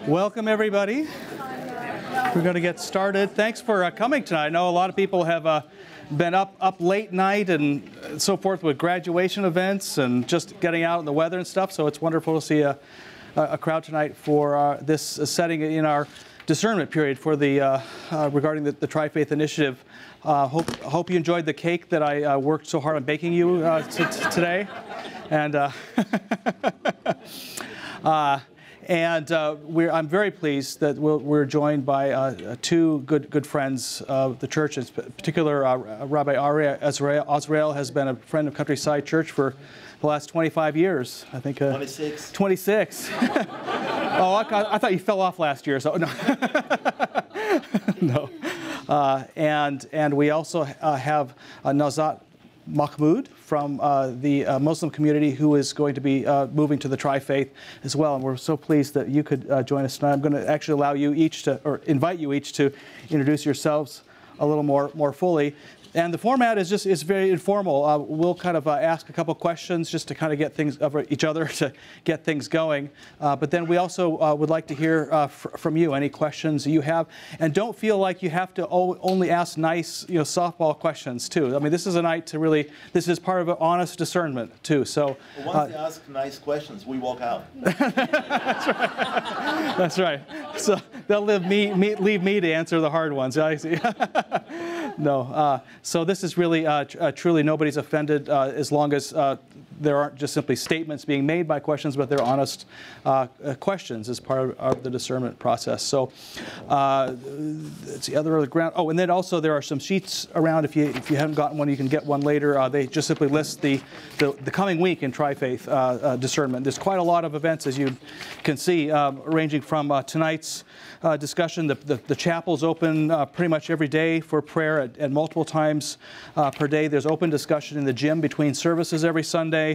Welcome, everybody. We're going to get started. Thanks for coming tonight. I know a lot of people have been up late night and so forth with graduation events and just getting out in the weather and stuff, so it's wonderful to see a crowd tonight for this setting in our discernment period for the regarding the Tri-Faith Initiative. Hope you enjoyed the cake that I worked so hard on baking you today. And I'm very pleased that we're joined by two good friends of the church. In particular, Rabbi Azrael has been a friend of Countryside Church for the last 25 years. I think 26. 26. Oh, I thought you fell off last year. So no. No. And we also have Nazat Mahmoud from the Muslim community, who is going to be moving to the Tri-Faith as well. And we're so pleased that you could join us tonight. I'm going to actually allow you each to, or invite you each to introduce yourselves a little more fully. And the format is very informal. We'll kind of ask a couple questions just to kind of get things over each other to get things going. But then we also would like to hear from you, any questions you have. And don't feel like you have to only ask nice, softball questions too. I mean, this is a night to really, this is part of an honest discernment too. So once they ask nice questions, we walk out. That's right. That's right. So they'll leave me to answer the hard ones. I see. No. So this is really, truly nobody's offended as long as there aren't just simply statements being made by questions, but they're honest questions as part of the discernment process. So it's the other ground. Oh, and then also there are some sheets around. If you haven't gotten one, you can get one later. They just simply list the coming week in Tri-Faith discernment. There's quite a lot of events, as you can see, ranging from tonight's discussion. The chapel's open pretty much every day for prayer at multiple times per day. There's open discussion in the gym between services every Sunday.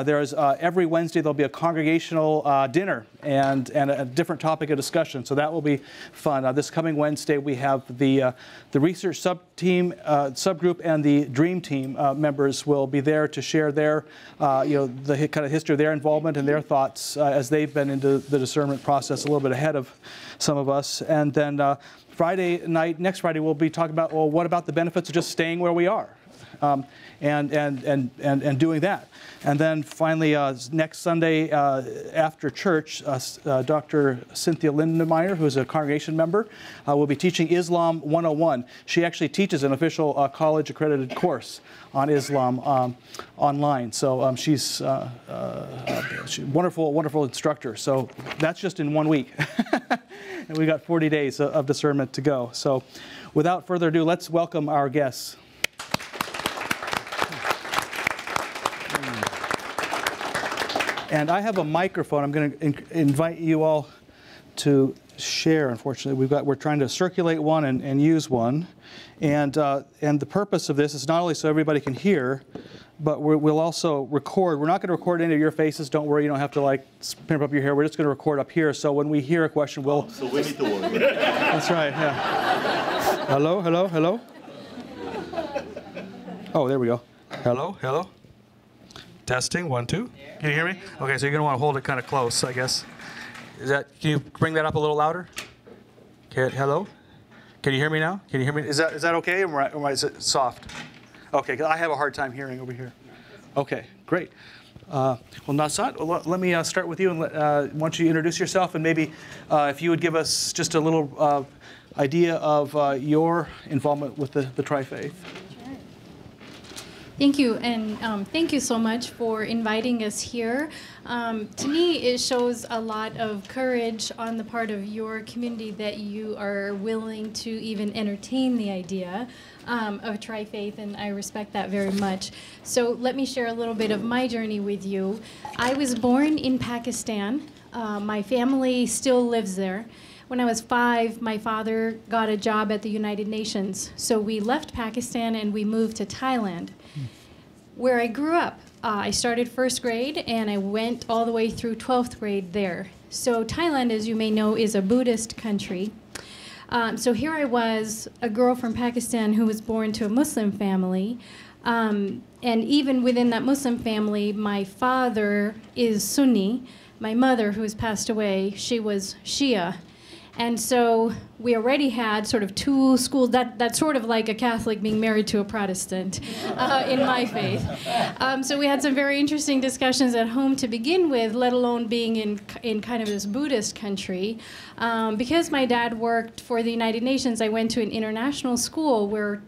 There's every Wednesday there'll be a congregational dinner and a different topic of discussion. So that will be fun. This coming Wednesday we have the research subgroup and the dream team members will be there to share their the kind of history of their involvement and their thoughts as they've been into the discernment process a little bit ahead of some of us. And then Friday night, next Friday, we'll be talking about, well, what about the benefits of just staying where we are, and doing that. And then finally, next Sunday after church, Dr. Cynthia Lindemeyer, who is a congregation member, will be teaching Islam 101. She actually teaches an official college-accredited course on Islam online. So she's a wonderful instructor. So that's just in 1 week. And we got 40 days of discernment to go. So without further ado, let's welcome our guests. And I have a microphone. I'm going to invite you all to share. Unfortunately, we're trying to circulate one and use one. And the purpose of this is not only so everybody can hear, but we'll also record. We're not going to record any of your faces. Don't worry, you don't have to pimp up your hair. We're just going to record up here. So when we hear a question, we'll. So we need to work. That's right. Yeah. Hello, hello, hello. Oh, there we go. Hello, hello. Testing, 1, 2. Can you hear me? Okay, so you're going to want to hold it kind of close, I guess. Can you bring that up a little louder? Okay, hello? Can you hear me now? Can you hear me? Is that okay, or is it soft? Okay, 'cause I have a hard time hearing over here. Okay, great. Well, Nazat, let me start with you, and why don't you introduce yourself, and maybe if you would give us just a little idea of your involvement with the Tri-Faith. Thank you, and thank you so much for inviting us here. To me, it shows a lot of courage on the part of your community that you are willing to even entertain the idea of Tri-Faith, and I respect that very much. So let me share a little bit of my journey with you. I was born in Pakistan. My family still lives there. When I was 5, my father got a job at the United Nations. So we left Pakistan and we moved to Thailand, where I grew up. I started 1st grade and I went all the way through 12th grade there. So Thailand, as you may know, is a Buddhist country. So here I was, a girl from Pakistan who was born to a Muslim family. And even within that Muslim family, my father is Sunni. my mother, who has passed away, she was Shia. And so we already had sort of two schools, that's sort of like a Catholic being married to a Protestant in my faith. So we had some very interesting discussions at home to begin with, let alone being in kind of this Buddhist country. Because my dad worked for the United Nations, I went to an international school where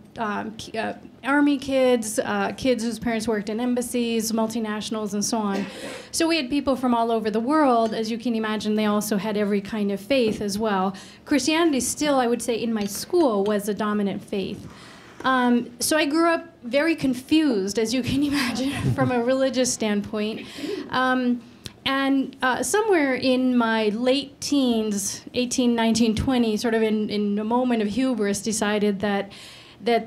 Army kids, kids whose parents worked in embassies, multinationals, and so on. So we had people from all over the world. As you can imagine, they also had every kind of faith as well. Christianity still, I would say, in my school was the dominant faith. So I grew up very confused, as you can imagine, from a religious standpoint. And somewhere in my late teens, 18, 19, 20, sort of in a moment of hubris, decided that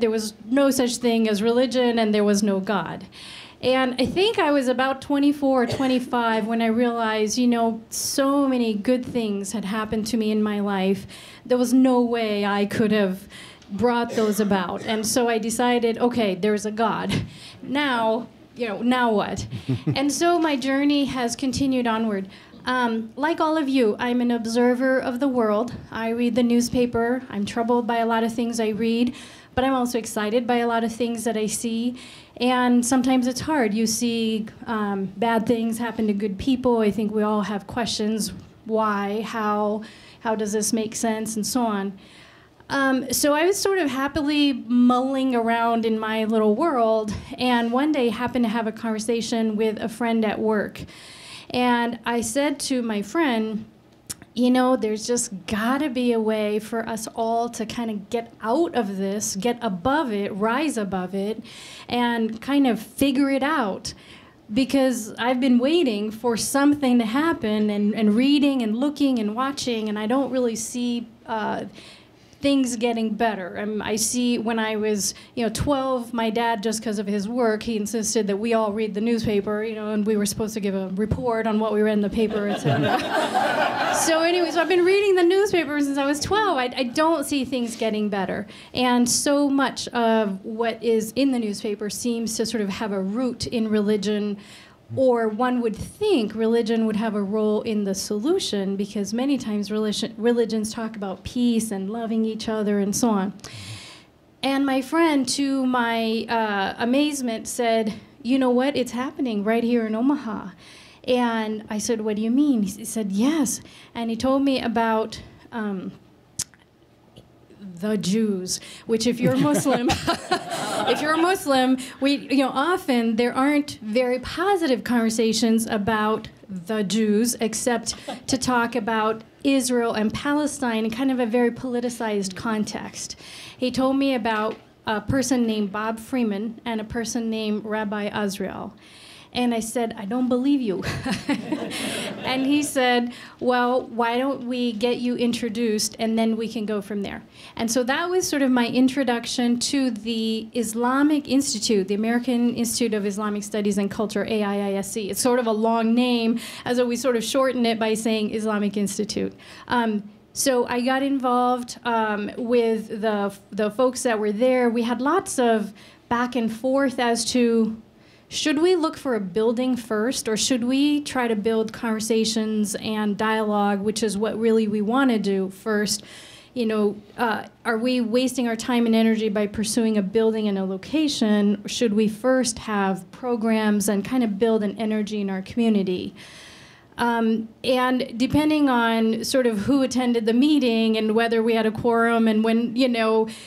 there was no such thing as religion and there was no God. And I think I was about 24 or 25 when I realized, you know, so many good things had happened to me in my life. There was no way I could have brought those about. And so I decided, okay, there's a God. Now, you know, now what? And so my journey has continued onward. Like all of you, I'm an observer of the world. I read the newspaper. I'm troubled by a lot of things I read, but I'm also excited by a lot of things that I see. And sometimes it's hard. You see bad things happen to good people. I think we all have questions. Why? How does this make sense? And so on. So I was sort of happily mulling around in my little world, and one day happened to have a conversation with a friend at work. And I said to my friend, you know, there's just gotta be a way for us all to kind of get out of this, get above it, rise above it, and kind of figure it out. Because I've been waiting for something to happen and reading and looking and watching, and I don't really see things getting better. I see when I was, 12, my dad, just because of his work, he insisted that we all read the newspaper, and we were supposed to give a report on what we read in the paper, etc. So anyways, I've been reading the newspaper since I was 12. I don't see things getting better. And so much of what is in the newspaper seems to sort of have a root in religion, or one would think religion would have a role in the solution, because many times religions talk about peace and loving each other and so on. And my friend, to my amazement, said, you know what, it's happening right here in Omaha. And I said, what do you mean? He said, yes. And he told me about the Jews, which if you're Muslim, often there aren't very positive conversations about the Jews, except to talk about Israel and Palestine in kind of a very politicized context. He told me about a person named Bob Freeman and a person named Rabbi Azrael. And I said, I don't believe you. And he said, well, why don't we get you introduced and then we can go from there. And so that was sort of my introduction to the Islamic Institute, the American Institute of Islamic Studies and Culture, AIISC. It's sort of a long name, as we sort of shorten it by saying Islamic Institute. So I got involved with the folks that were there. We had lots of back and forth as to, should we look for a building first, or should we try to build conversations and dialogue, which is what really we want to do first? Are we wasting our time and energy by pursuing a building and a location? Or should we first have programs and kind of build an energy in our community? And depending on sort of who attended the meeting and whether we had a quorum and when,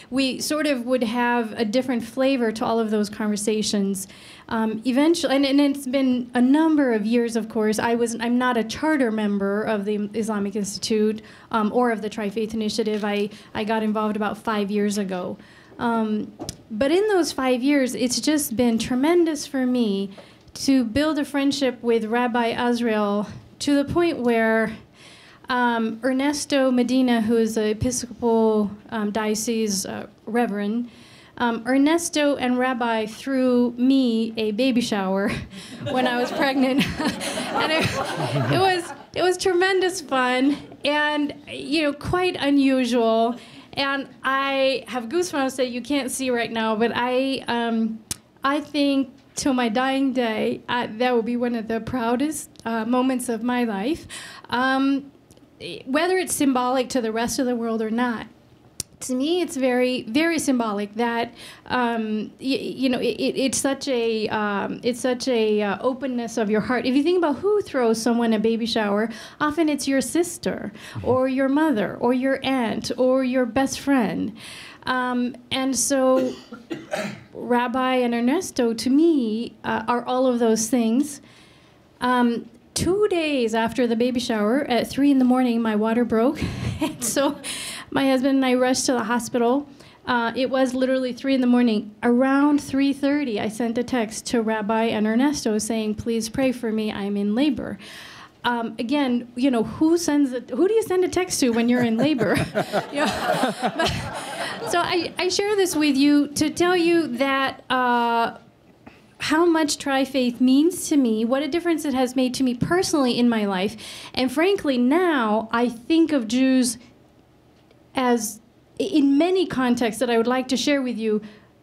we sort of would have a different flavor to all of those conversations. Eventually, and it's been a number of years, of course. I'm not a charter member of the Islamic Institute or of the Tri-Faith Initiative. I got involved about 5 years ago. But in those 5 years, it's just been tremendous for me to build a friendship with Rabbi Azrael to the point where Ernesto Medina, who is an Episcopal diocese reverend, Ernesto and Rabbi threw me a baby shower when I was pregnant. And it was tremendous fun and, quite unusual. And I have goosebumps that you can't see right now, but I think till my dying day, that will be one of the proudest moments of my life. Whether it's symbolic to the rest of the world or not, to me, it's very, very symbolic that it's such a openness of your heart. If you think about who throws someone a baby shower, often it's your sister, or your mother, or your aunt, or your best friend. And so, Rabbi and Ernesto, to me, are all of those things. 2 days after the baby shower, at 3 in the morning, my water broke, and so my husband and I rushed to the hospital. It was literally 3 in the morning. Around 3:30, I sent a text to Rabbi and Ernesto saying, "Please pray for me. I'm in labor." Again, who do you send a text to when you're in labor? So I share this with you to tell you that how much Tri-Faith means to me, what a difference it has made to me personally in my life. And frankly, now I think of Jews as, in many contexts that I would like to share with you,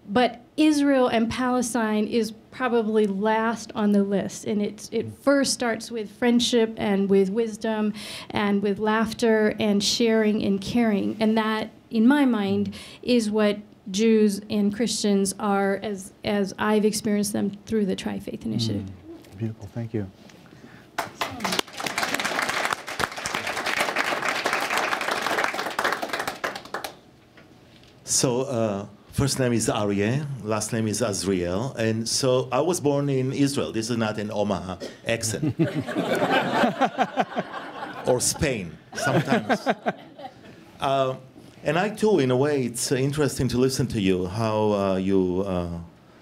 but Israel and Palestine is probably last on the list. And it first starts with friendship and with wisdom and with laughter and sharing and caring. And that, in my mind, is what Jews and Christians are as I've experienced them through the Tri-Faith Initiative. Beautiful, thank you. So, first name is Aryeh, last name is Azrael, and so I was born in Israel. This is not an Omaha accent. Or Spain, sometimes. And I too, in a way, it's interesting to listen to you, how you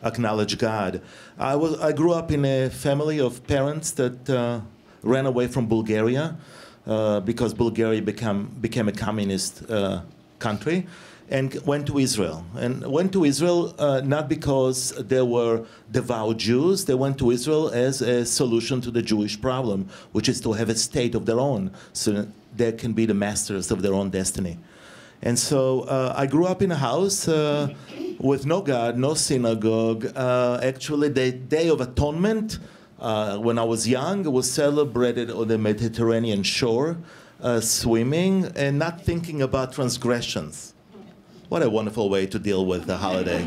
acknowledge God. I grew up in a family of parents that ran away from Bulgaria because Bulgaria became a communist country, and went to Israel. And went to Israel not because they were devout Jews. They went to Israel as a solution to the Jewish problem, which is to have a state of their own, so that they can be the masters of their own destiny. And so I grew up in a house with no God, no synagogue. Actually, the Day of Atonement, when I was young, was celebrated on the Mediterranean shore, swimming and not thinking about transgressions. What a wonderful way to deal with the holiday.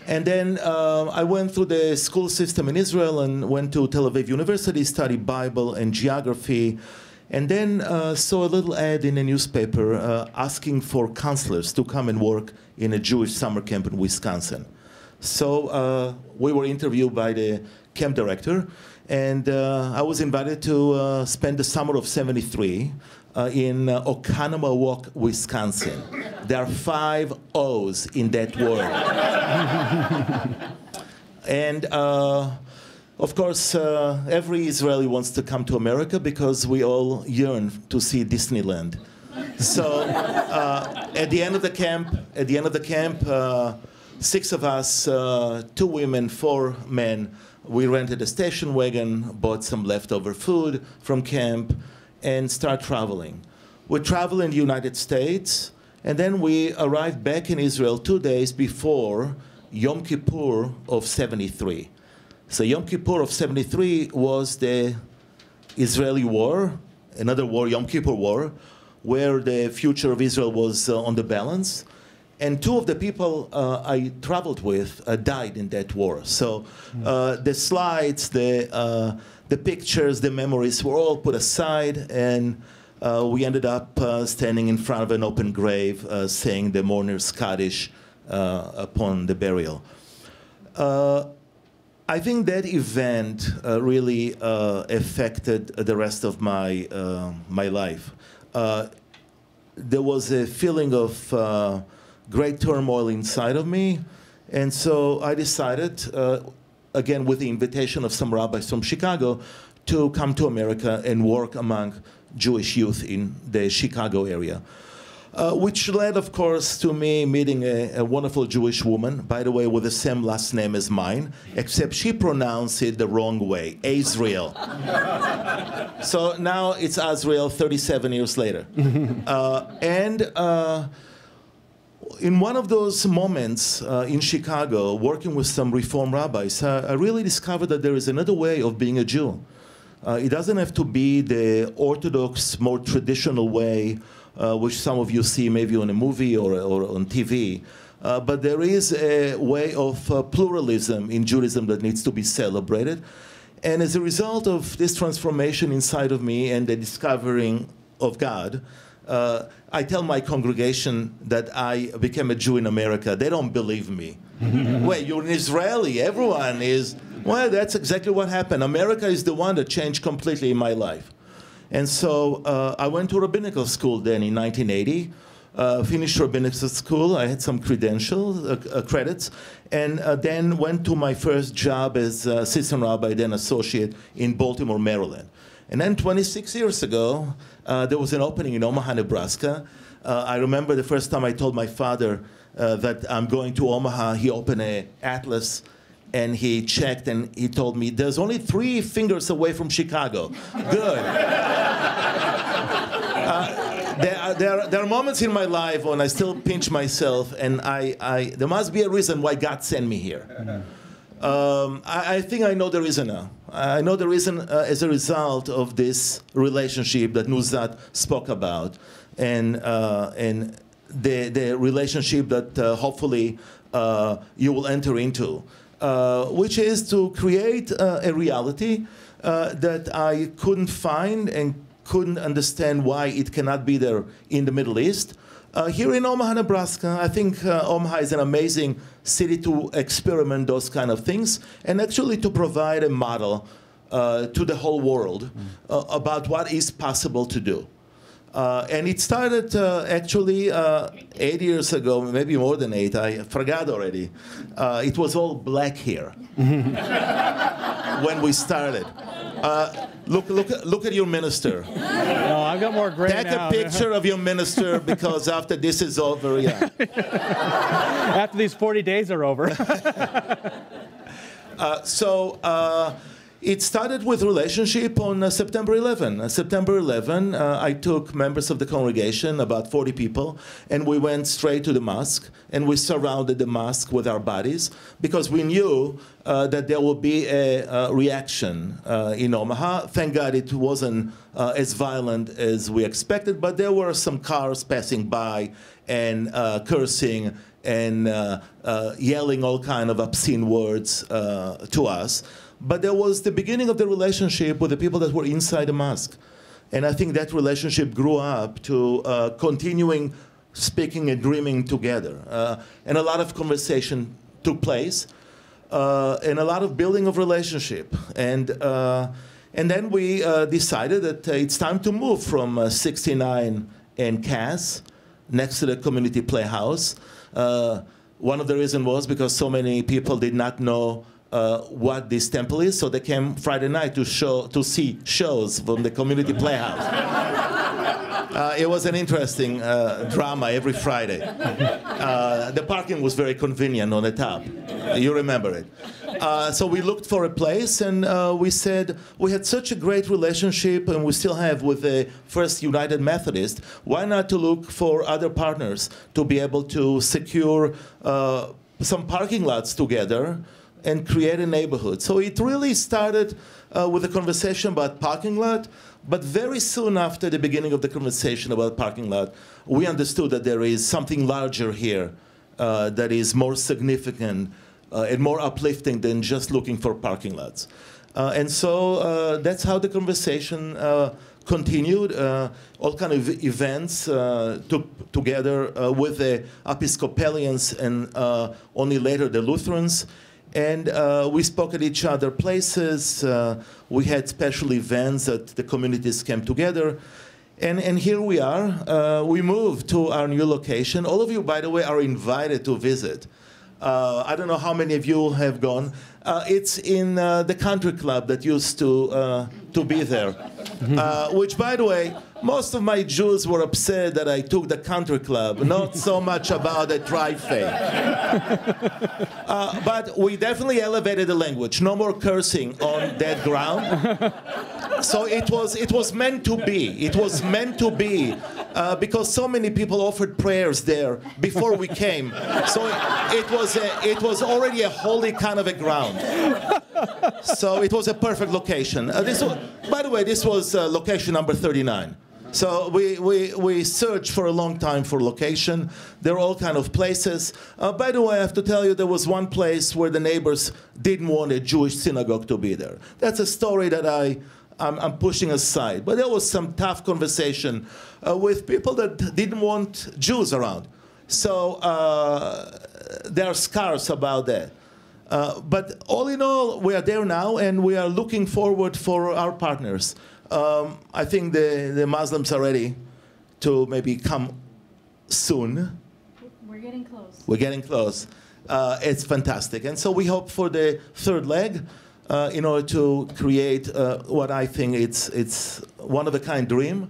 And then I went through the school system in Israel and went to Tel Aviv University, studied Bible and geography, and then saw a little ad in a newspaper asking for counselors to come and work in a Jewish summer camp in Wisconsin. So we were interviewed by the camp director, and I was invited to spend the summer of '73 in Oconomowoc, Wisconsin. There are 5 O's in that word. And of course, every Israeli wants to come to America because we all yearn to see Disneyland. So at the end of the camp, 6 of us, 2 women, 4 men, we rented a station wagon, bought some leftover food from camp, and start traveling. We travel in the United States, and then we arrived back in Israel 2 days before Yom Kippur of '73. So Yom Kippur of '73 was the Israeli war, another war, Yom Kippur War, where the future of Israel was on the balance. And 2 of the people I traveled with died in that war. So the slides, the pictures, the memories were all put aside, and we ended up standing in front of an open grave, saying the mourner's Kaddish upon the burial. I think that event really affected the rest of my life. There was a feeling of great turmoil inside of me, and so I decided, again with the invitation of some rabbis from Chicago, to come to America and work among Jewish youth in the Chicago area. Which led, of course, to me meeting a wonderful Jewish woman, by the way, with the same last name as mine, except she pronounced it the wrong way, Azrael. So now it's Azrael 37 years later. And in one of those moments in Chicago, working with some Reform rabbis, I really discovered that there is another way of being a Jew. It doesn't have to be the Orthodox, more traditional way, which some of you see maybe on a movie or on TV. But there is a way of pluralism in Judaism that needs to be celebrated. And as a result of this transformation inside of me and the discovering of God, I tell my congregation that I became a Jew in America. They don't believe me. Wait, you're an Israeli. Everyone is. Well, that's exactly what happened. America is the one that changed completely in my life. And so I went to rabbinical school then in 1980. Finished rabbinical school. I had some credentials, credits, and then went to my first job as assistant rabbi, then associate in Baltimore, Maryland. And then 26 years ago, there was an opening in Omaha, Nebraska. I remember the first time I told my father that I'm going to Omaha. He opened an atlas, and he checked, and he told me, there's only 3 fingers away from Chicago. Good. There are moments in my life when I still pinch myself, and there must be a reason why God sent me here. I think I know the reason now. I know the reason as a result of this relationship that Nazat spoke about, and the relationship that hopefully you will enter into, which is to create a reality that I couldn't find and couldn't understand why it cannot be there in the Middle East. Here in Omaha, Nebraska, I think Omaha is an amazing city to experiment those kind of things and actually to provide a model to the whole world about what is possible to do. And it started actually 8 years ago, maybe more than 8, I forgot already. It was all black here when we started. Look at your minister. No, I've got more gray Take now. a picture of your minister, because after this is over, yeah. After these 40 days are over. It started with relationship on September 11. September 11, I took members of the congregation, about 40 people, and we went straight to the mosque, and we surrounded the mosque with our bodies, because we knew that there would be a reaction in Omaha. Thank God it wasn't as violent as we expected, but there were some cars passing by and cursing and yelling all kind of obscene words to us. But there was the beginning of the relationship with the people that were inside the mosque. And I think that relationship grew up to continuing speaking and dreaming together. And a lot of conversation took place, and a lot of building of relationship. And then we decided that it's time to move from 69 and Cass, next to the community playhouse. One of the reasons was because so many people did not know what this temple is, so they came Friday night to see shows from the community playhouse. It was an interesting drama every Friday. The parking was very convenient on the top. You remember it. So we looked for a place, and we said we had such a great relationship, and we still have with the First United Methodist. Why not to look for other partners to be able to secure some parking lots together and create a neighborhood. So it really started with a conversation about parking lot, but very soon after the beginning of the conversation about parking lot, we understood that there is something larger here that is more significant and more uplifting than just looking for parking lots. And so that's how the conversation continued. All kind of events took together with the Episcopalians and only later the Lutherans. And we spoke at each other places. We had special events that the communities came together. And here we are. We moved to our new location. All of you, by the way, are invited to visit. I don't know how many of you have gone. It's in the country club that used to be there. Which, by the way, most of my Jews were upset that I took the country club, not so much about the tri-faith. But we definitely elevated the language. No more cursing on that ground. So it was meant to be. It was meant to be because so many people offered prayers there before we came. So it was already a holy kind of a ground. So it was a perfect location. By the way, this was location number 39. So we searched for a long time for location. There are all kind of places. By the way, I have to tell you, there was one place where the neighbors didn't want a Jewish synagogue to be there. That's a story that I'm pushing aside. But there was some tough conversation with people that didn't want Jews around. So there are scars about that. But all in all, we are there now, and we are looking forward for our partners. I think the Muslims are ready to maybe come soon. We're getting close. We're getting close. It's fantastic. And so we hope for the third leg in order to create what I think it's one-of-a-kind dream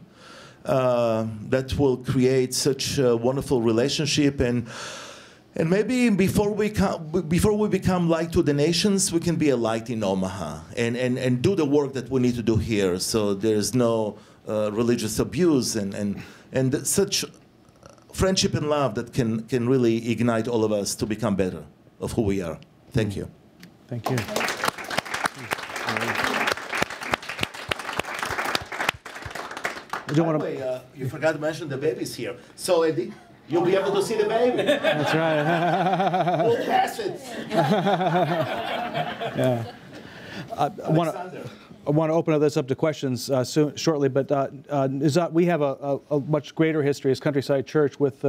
that will create such a wonderful relationship. And maybe before we become light to the nations, we can be a light in Omaha and do the work that we need to do here. So there's no religious abuse and such friendship and love that can really ignite all of us to become better of who we are. Thank you. Thank you. By the way, you forgot to mention the baby's here. So Eddie, you'll be able to see the baby. That's right. We'll pass it. Yeah. I want to open this up to questions shortly, but Nazat, we have a much greater history as Countryside Church with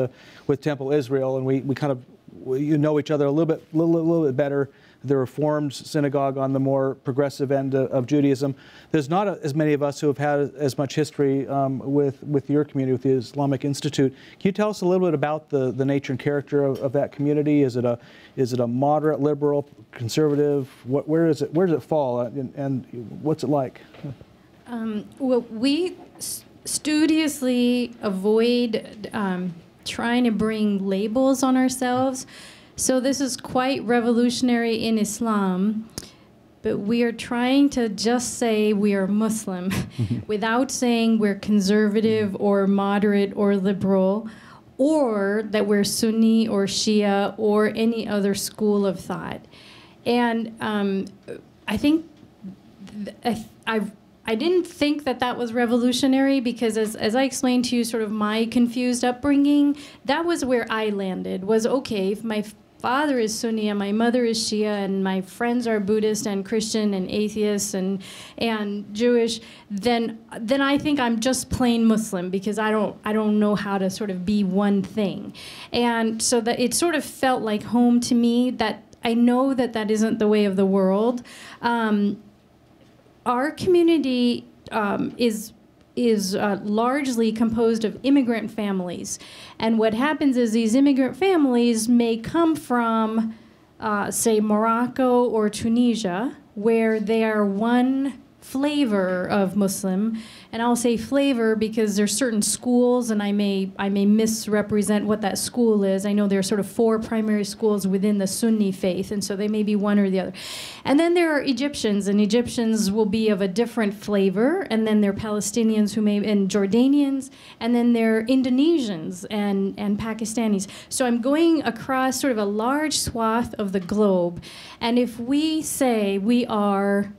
Temple Israel, and we kind of know each other a little bit better. The Reformed synagogue on the more progressive end of Judaism. There's not as many of us who have had as much history with your community, with the Islamic Institute. Can you tell us a little bit about the nature and character of that community? Is it a moderate, liberal, conservative? Where does it fall, and what's it like? Well, we studiously avoid trying to bring labels on ourselves. So this is quite revolutionary in Islam, but we are trying to just say we are Muslim without saying we're conservative or moderate or liberal, or that we're Sunni or Shia or any other school of thought. And I think I didn't think that was revolutionary because as I explained to you, sort of my confused upbringing, that was where I landed, was okay, if my father is Sunni and my mother is Shia and my friends are Buddhist and Christian and atheists and Jewish, then I think I'm just plain Muslim because I don't know how to sort of be one thing. And so that it sort of felt like home to me. That I know that isn't the way of the world. Our community is largely composed of immigrant families. And what happens is these immigrant families may come from, say, Morocco or Tunisia, where they are one flavor of Muslim. And I'll say flavor because there's certain schools, and I may misrepresent what that school is. I know there are sort of 4 primary schools within the Sunni faith, and so they may be one or the other. And then there are Egyptians, and Egyptians will be of a different flavor, and then there are Palestinians and Jordanians, and then there are Indonesians and Pakistanis. So I'm going across sort of a large swath of the globe, and if we say we are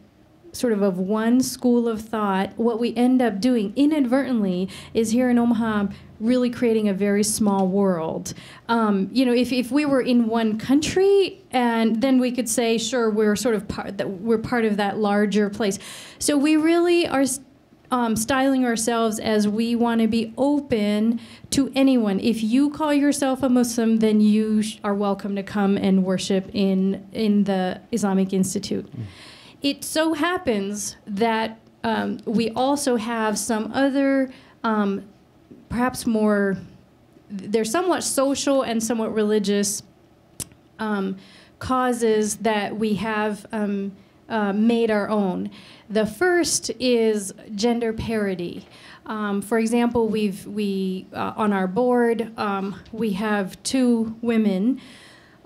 sort of one school of thought, what we end up doing inadvertently is here in Omaha really creating a very small world. If we were in one country, and then we could say, sure, we're sort of we're part of that larger place. So we really are styling ourselves as we want to be open to anyone. If you call yourself a Muslim, then you are welcome to come and worship in the Islamic Institute. It so happens that we also have some other, perhaps more, they're somewhat social and somewhat religious causes that we have made our own. The first is gender parity. For example, we on our board, we have 2 women,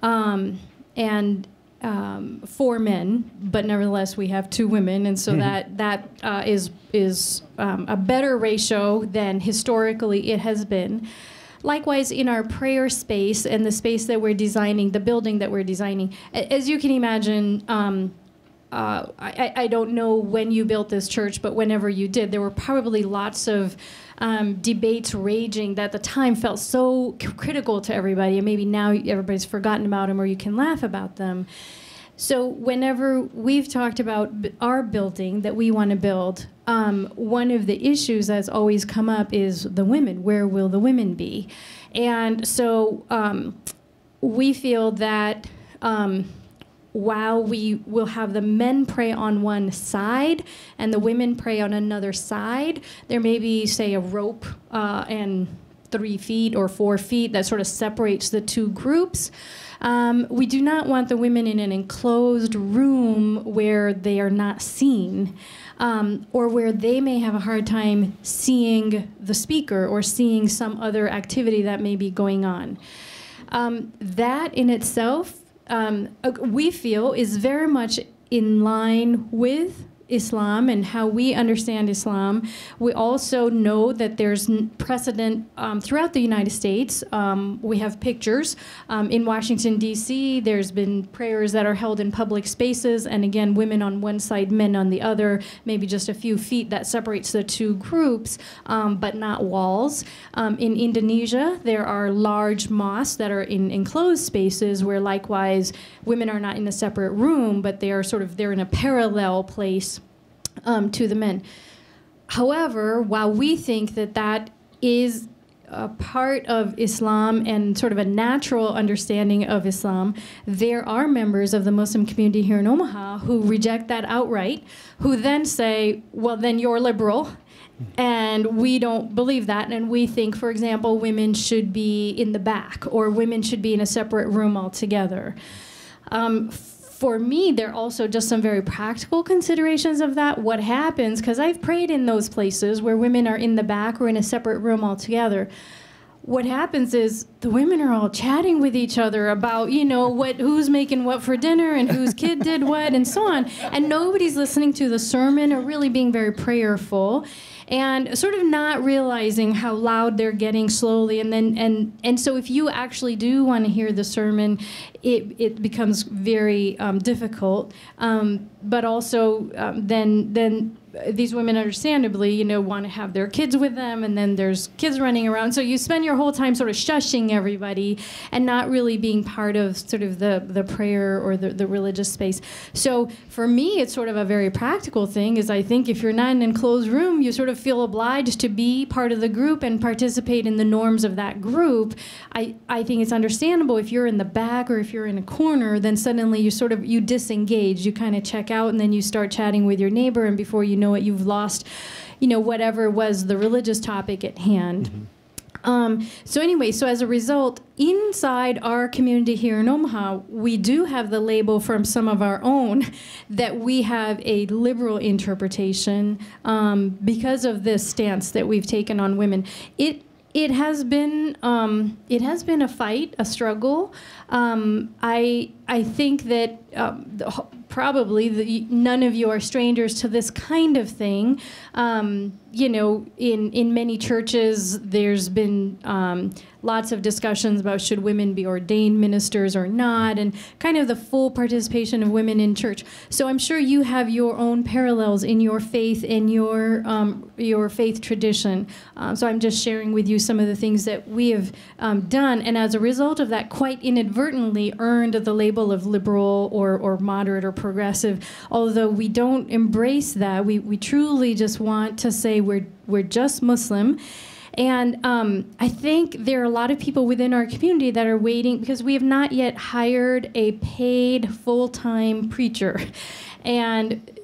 and 4 men, but nevertheless we have 2 women, and so that is a better ratio than historically it has been. Likewise, in our prayer space and the space that we're designing, the building that we're designing, as you can imagine, I don't know when you built this church, but whenever you did, there were probably lots of debates raging that at the time felt so critical to everybody, and maybe now everybody's forgotten about them or you can laugh about them. So whenever we've talked about our building that we want to build, one of the issues that's always come up is the women. Where will the women be? And so we feel that while we will have the men pray on one side and the women pray on another side, there may be, say, a rope and 3 feet or 4 feet that sort of separates the 2 groups. We do not want the women in an enclosed room where they are not seen, or where they may have a hard time seeing the speaker or seeing some other activity that may be going on. That in itself, we feel, is very much in line with Islam and how we understand Islam. We also know that there's precedent throughout the United States. We have pictures. In Washington, D.C., there's been prayers that are held in public spaces, and again, women on one side, men on the other, maybe just a few feet that separates the 2 groups, but not walls. In Indonesia, there are large mosques that are in enclosed spaces where likewise women are not in a separate room, but they're in a parallel place to the men. However, while we think that that is a part of Islam and sort of a natural understanding of Islam, there are members of the Muslim community here in Omaha who reject that outright, who then say, well, then you're liberal, and we don't believe that, and we think, for example, women should be in the back, or women should be in a separate room altogether. For me, there are also just some very practical considerations of that. What happens, because I've prayed in those places where women are in the back or in a separate room altogether. What happens is the women are all chatting with each other about, who's making what for dinner and whose kid did what and so on. And nobody's listening to the sermon or really being very prayerful, and sort of not realizing how loud they're getting slowly. And so if you actually do want to hear the sermon, it becomes very difficult. But also then these women understandably, want to have their kids with them, and then there's kids running around. So you spend your whole time sort of shushing everybody and not really being part of sort of the prayer or the religious space. So for me, it's sort of a very practical thing, is I think if you're not in an enclosed room, you sort of feel obliged to be part of the group and participate in the norms of that group. I think it's understandable if you're in the back or if you're in a corner, then suddenly you disengage, you kind of check out, and then you start chatting with your neighbor, and before you know it, you've lost, whatever was the religious topic at hand. So anyway, so as a result, inside our community here in Omaha, we do have the label from some of our own that we have a liberal interpretation because of this stance that we've taken on women. It has been a fight, a struggle. I think that probably none of you are strangers to this kind of thing. In many churches, there's been lots of discussions about should women be ordained ministers or not, and kind of the full participation of women in church. So I'm sure you have your own parallels in your faith and your faith tradition. So I'm just sharing with you some of the things that we have done, and as a result of that, quite inadvertently earned the label of liberal or moderate or progressive. Although we don't embrace that, we truly just want to say we're just Muslim. And I think there are a lot of people within our community that are waiting because we have not yet hired a paid full-time preacher. And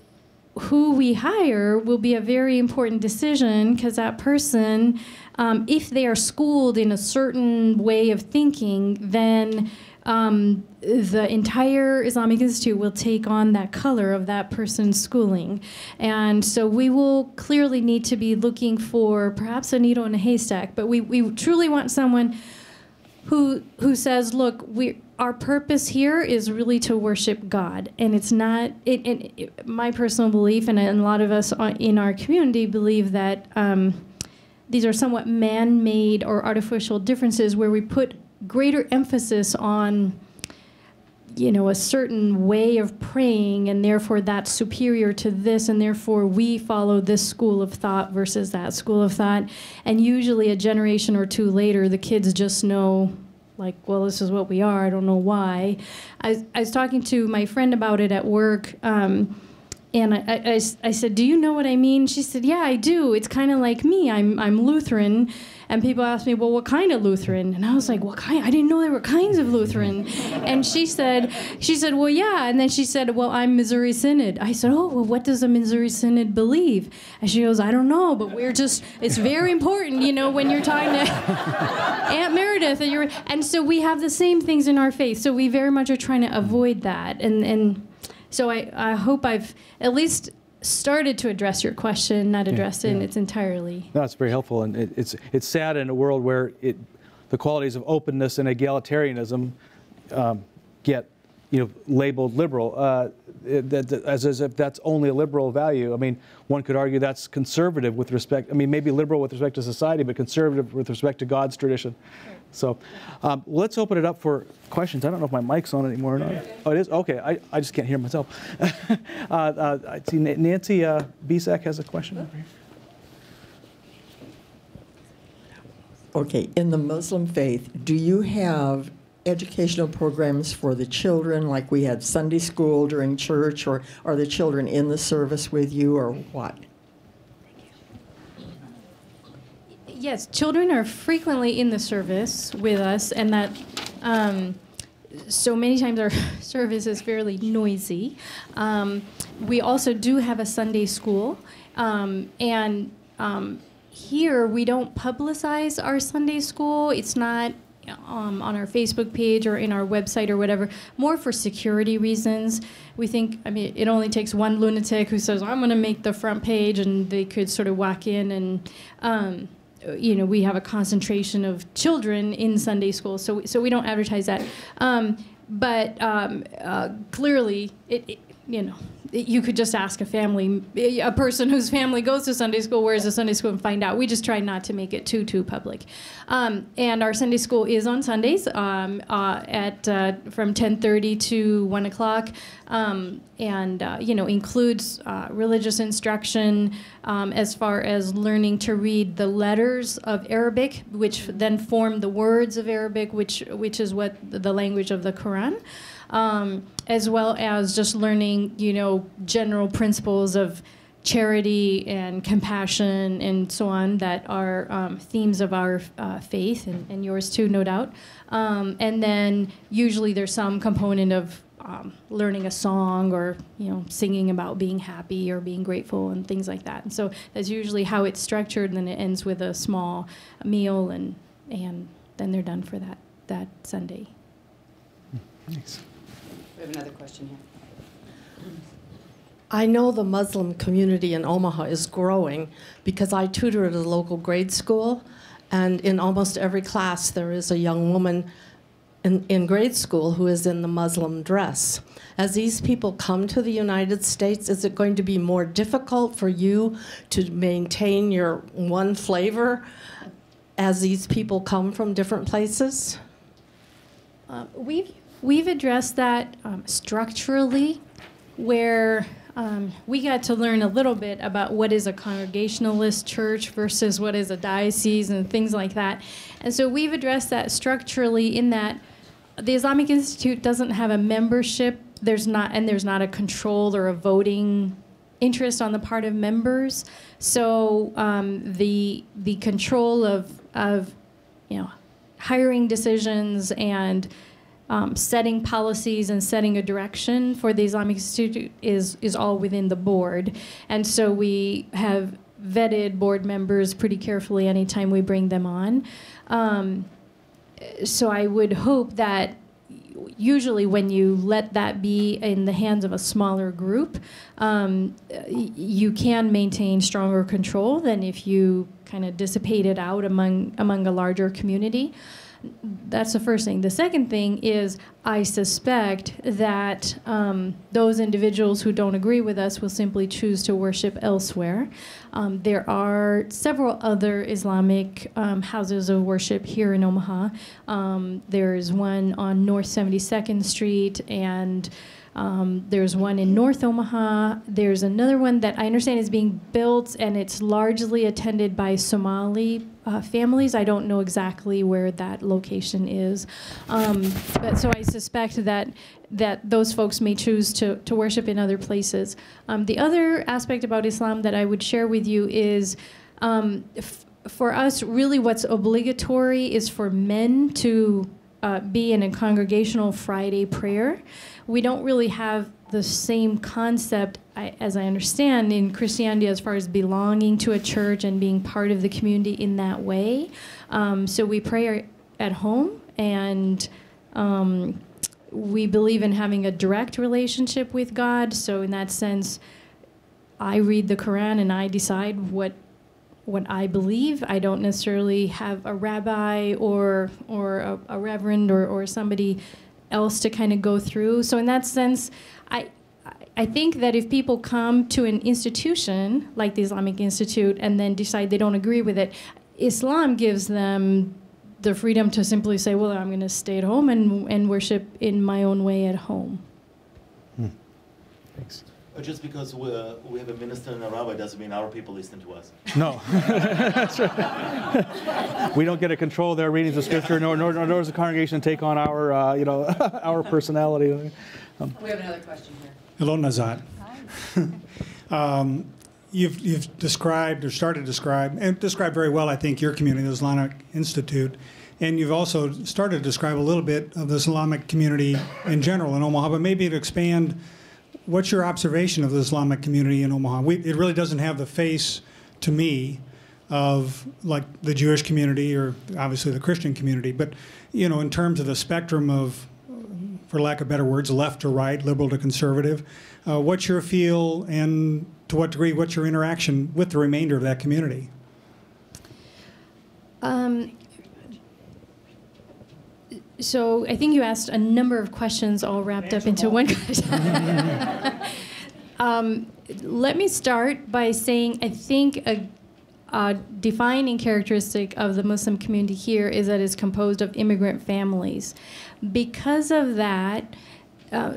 who we hire will be a very important decision, because that person, if they are schooled in a certain way of thinking, then the entire Islamic Institute will take on that color of that person's schooling. And so we will clearly need to be looking for perhaps a needle in a haystack, but we truly want someone who says, look, our purpose here is really to worship God, and it's not. My personal belief, and a lot of us in our community believe that these are somewhat man-made or artificial differences where we put greater emphasis on, a certain way of praying, and therefore that's superior to this, and therefore we follow this school of thought versus that school of thought. And usually a generation or two later, the kids just know, like, well, this is what we are. I don't know why. I was talking to my friend about it at work, and I said, do you know what I mean? She said, yeah, I do. It's kind of like me. I'm Lutheran. And people ask me, well, what kind of Lutheran? And I was like, what kind? I didn't know there were kinds of Lutheran. And she said, well, yeah. And then she said, well, I'm Missouri Synod. I said, oh, well, what does a Missouri Synod believe? And she goes, I don't know, but it's very important, when you're talking to Aunt Meredith. And so we have the same things in our faith. So we very much are trying to avoid that. And so I hope I've at least started to address your question, not address it in its entirely. No, it's very helpful, and it's sad in a world where the qualities of openness and egalitarianism get labeled liberal, as if that's only a liberal value. I mean, one could argue that's conservative with respect. I mean, maybe liberal with respect to society, but conservative with respect to God's tradition. Right. So, let's open it up for questions. I don't know if my mic's on anymore or not. Oh, it is? Okay, I just can't hear myself. I see Nancy Bisak has a question over here. Okay, in the Muslim faith, do you have educational programs for the children, like we had Sunday school during church, or are the children in the service with you, or what? Yes, children are frequently in the service with us, and that so many times our service is fairly noisy. We also do have a Sunday school, and here we don't publicize our Sunday school. It's not on our Facebook page or in our website or whatever, more for security reasons. We think, it only takes one lunatic who says, I'm going to make the front page, and they could sort of walk in and, we have a concentration of children in Sunday school, so we don't advertise that. But clearly, you could just ask a person whose family goes to Sunday school, where's the Sunday school, and find out. We just try not to make it too public. And our Sunday school is on Sundays from 10:30 to 1 o'clock, and includes religious instruction as far as learning to read the letters of Arabic, which then form the words of Arabic, which is what the language of the Quran. As well as just learning, general principles of charity and compassion and so on that are themes of our faith, and yours too, no doubt. And then usually there's some component of learning a song or, singing about being happy or being grateful and things like that. And so that's usually how it's structured, and then it ends with a small meal, and then they're done for that Sunday. Thanks. We have another question here. I know the Muslim community in Omaha is growing because I tutor at a local grade school, and in almost every class there is a young woman in grade school who is in the Muslim dress. As these people come to the United States, is it going to be more difficult for you to maintain your one flavor as these people come from different places? We've addressed that structurally, where we got to learn a little bit about what is a Congregationalist church versus what is a diocese and things like that. And so we've addressed that structurally in that the Islamic Institute doesn't have a membership. There's not a control or a voting interest on the part of members. So the control of hiring decisions and setting policies and setting a direction for the Islamic Institute is all within the board. And so we have vetted board members pretty carefully anytime we bring them on. So I would hope that usually when you let that be in the hands of a smaller group, you can maintain stronger control than if you kind of dissipate it out among a larger community. That's the first thing. The second thing is I suspect that those individuals who don't agree with us will simply choose to worship elsewhere. There are several other Islamic houses of worship here in Omaha. There's one on North 72nd Street, and there's one in North Omaha. There's another one that I understand is being built, and it's largely attended by Somali families. I don't know exactly where that location is. But so I suspect that those folks may choose to worship in other places. The other aspect about Islam that I would share with you is for us, really what's obligatory is for men to be in a congregational Friday prayer. We don't really have the same concept, as I understand, in Christianity as far as belonging to a church and being part of the community in that way. So we pray at home, and we believe in having a direct relationship with God. So in that sense, I read the Quran and I decide what I believe. I don't necessarily have a rabbi or a reverend or somebody else to kind of go through. So in that sense, I think that if people come to an institution like the Islamic Institute and then decide they don't agree with it, Islam gives them the freedom to simply say, well, I'm going to stay at home and worship in my own way at home. Thanks. Just because we have a minister and a rabbi doesn't mean our people listen to us. No. That's right. We don't get to control their readings of Scripture, nor does the congregation take on our, our personality. We have another question here. Hello, Nazat. Hi. You've described or started to describe, and described very well, I think, your community, the Islamic Institute. And you've also started to describe a little bit of the Islamic community in general in Omaha, but maybe to expand, what's your observation of the Islamic community in Omaha? It really doesn't have the face, to me, of like the Jewish community or obviously the Christian community. But, you know, in terms of the spectrum of, for lack of better words, left to right, liberal to conservative, what's your feel, and to what degree, what's your interaction with the remainder of that community? So I think you asked a number of questions all wrapped up into one question. Let me start by saying I think a defining characteristic of the Muslim community here is that it's composed of immigrant families. Because of that,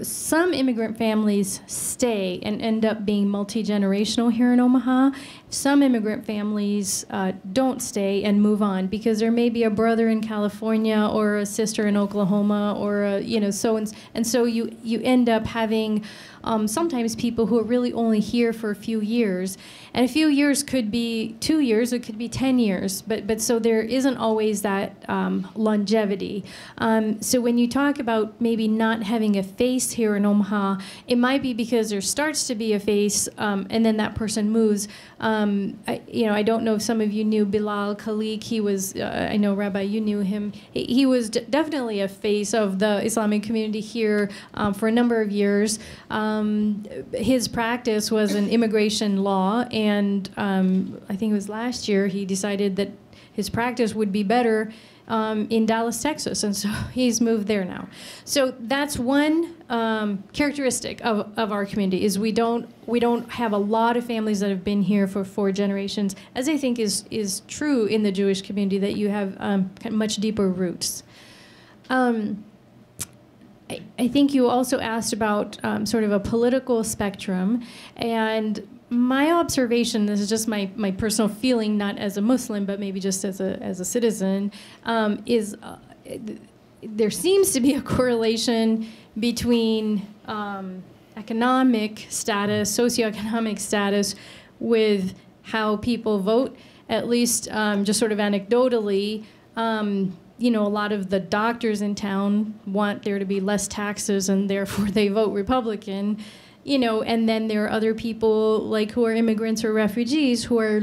some immigrant families stay and end up being multi-generational here in Omaha. Some immigrant families don't stay and move on because there may be a brother in California or a sister in Oklahoma or so you end up having sometimes people who are really only here for a few years, and a few years could be 2 years, it could be 10 years, but so there isn't always that longevity. So when you talk about maybe not having a face here in Omaha, it might be because there starts to be a face, and then that person moves. I don't know if some of you knew Bilal Khalik. He was, I know Rabbi, you knew him. He was definitely a face of the Islamic community here for a number of years. His practice was in immigration law, and I think it was last year he decided that his practice would be better in Dallas, Texas, and so he's moved there now. So that's one characteristic of our community is we don't have a lot of families that have been here for 4 generations, as I think is true in the Jewish community, that you have much deeper roots. I think you also asked about sort of a political spectrum, and my observation, this is just my personal feeling, not as a Muslim, but maybe just as a citizen, is there seems to be a correlation between economic status, socioeconomic status, with how people vote, at least just sort of anecdotally. A lot of the doctors in town want there to be less taxes, and therefore they vote Republican. And then there are other people like who are immigrants or refugees who are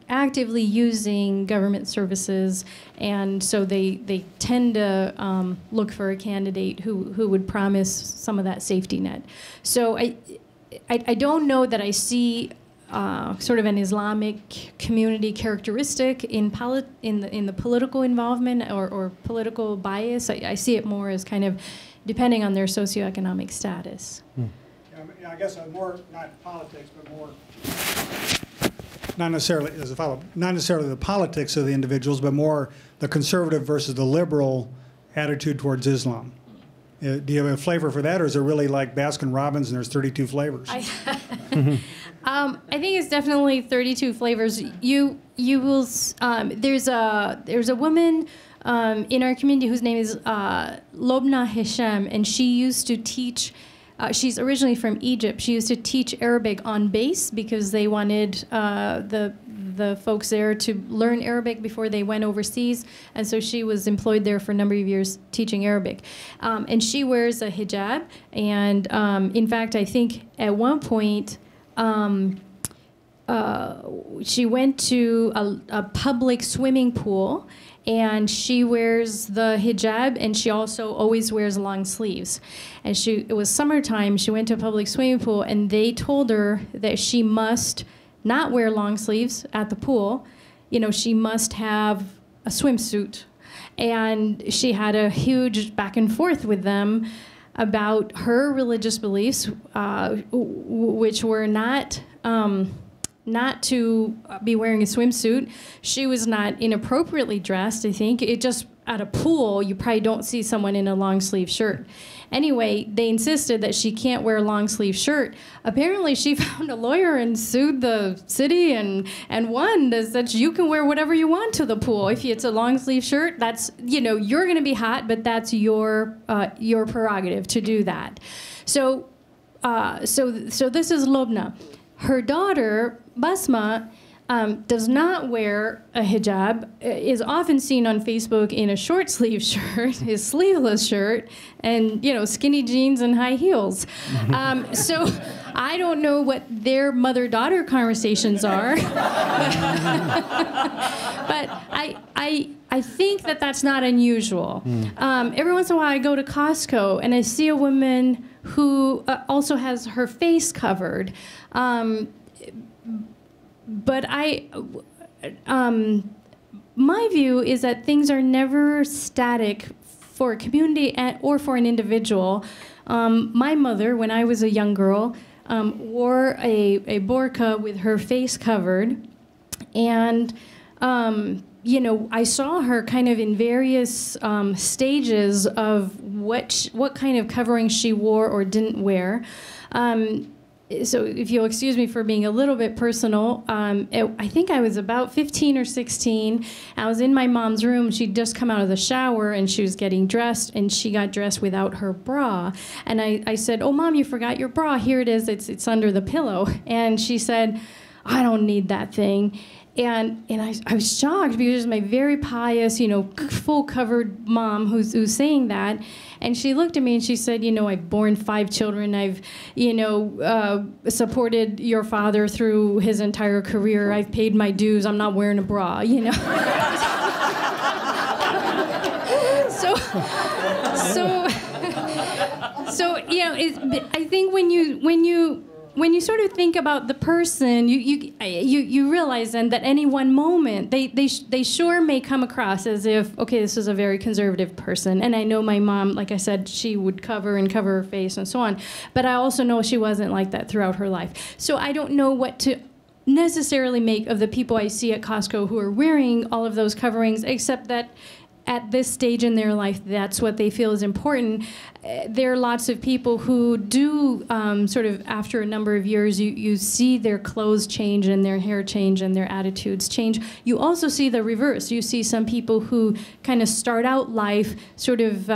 actively using government services, and so they tend to look for a candidate who would promise some of that safety net. So I don't know that I see sort of an Islamic community characteristic in the political involvement or political bias. I see it more as kind of depending on their socioeconomic status. Yeah, I guess more not politics, but more not necessarily the politics of the individuals, but more the conservative versus the liberal attitude towards Islam. Do you have a flavor for that, or is it really like Baskin Robbins and there's 32 flavors? I think it's definitely 32 flavors. You will. There's a woman in our community whose name is Lobna Hisham, and she used to teach. She's originally from Egypt. She used to teach Arabic on base because they wanted the folks there to learn Arabic before they went overseas, and so she was employed there for a number of years teaching Arabic. And she wears a hijab, and in fact, I think at one point she went to a public swimming pool, and she wears the hijab, and she also always wears long sleeves. And it was summertime, she went to a public swimming pool, and they told her that she must not wear long sleeves at the pool. You know, she must have a swimsuit. And she had a huge back and forth with them about her religious beliefs, which were not to be wearing a swimsuit. She was not inappropriately dressed, I think. It just, at a pool, you probably don't see someone in a long sleeve shirt. Anyway, they insisted that she can't wear a long sleeve shirt. Apparently, she found a lawyer and sued the city and won. That you can wear whatever you want to the pool. If it's a long sleeve shirt, that's, you know, you're going to be hot, but that's your prerogative to do that. So this is Lobna. Her daughter, Basma, does not wear a hijab, is often seen on Facebook in a short sleeve shirt, his sleeveless shirt, and, you know, skinny jeans and high heels. So I don't know what their mother-daughter conversations are, but I think that that's not unusual. Every once in a while I go to Costco and I see a woman who also has her face covered. But my view is that things are never static for a community or for an individual. My mother, when I was a young girl, wore a burqa with her face covered, and you know, I saw her kind of in various stages of what kind of covering she wore or didn't wear. So if you'll excuse me for being a little bit personal, I think I was about 15 or 16. I was in my mom's room. She'd just come out of the shower, and she was getting dressed, and she got dressed without her bra. And I said, "Oh, Mom, you forgot your bra. Here it is. It's under the pillow." And she said, "I don't need that thing." And I was shocked because it was my very pious, you know, full covered mom who's saying that. And she looked at me and she said, "You know, I've borne 5 children. I've, you know, supported your father through his entire career. I've paid my dues. I'm not wearing a bra, you know." So you know, I think when you sort of think about the person, you realize then that any one moment they sure may come across as if, okay, this is a very conservative person. And I know my mom, like I said, she would cover her face and so on. But I also know she wasn't like that throughout her life. So I don't know what to necessarily make of the people I see at Costco who are wearing all of those coverings, except that at this stage in their life, that's what they feel is important. There are lots of people who do sort of, after a number of years, you see their clothes change and their hair change and their attitudes change. You also see the reverse. You see some people who kind of start out life sort of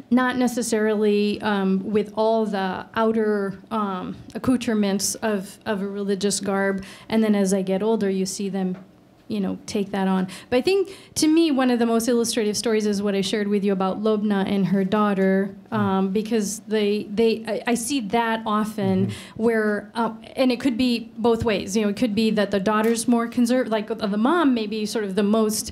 not necessarily with all the outer accoutrements of a religious garb, and then as they get older, you see them, take that on. But I think, to me, one of the most illustrative stories is what I shared with you about Lobna and her daughter, because I see that often where, and it could be both ways. It could be that the daughter's more conservative, like the mom maybe sort of the most,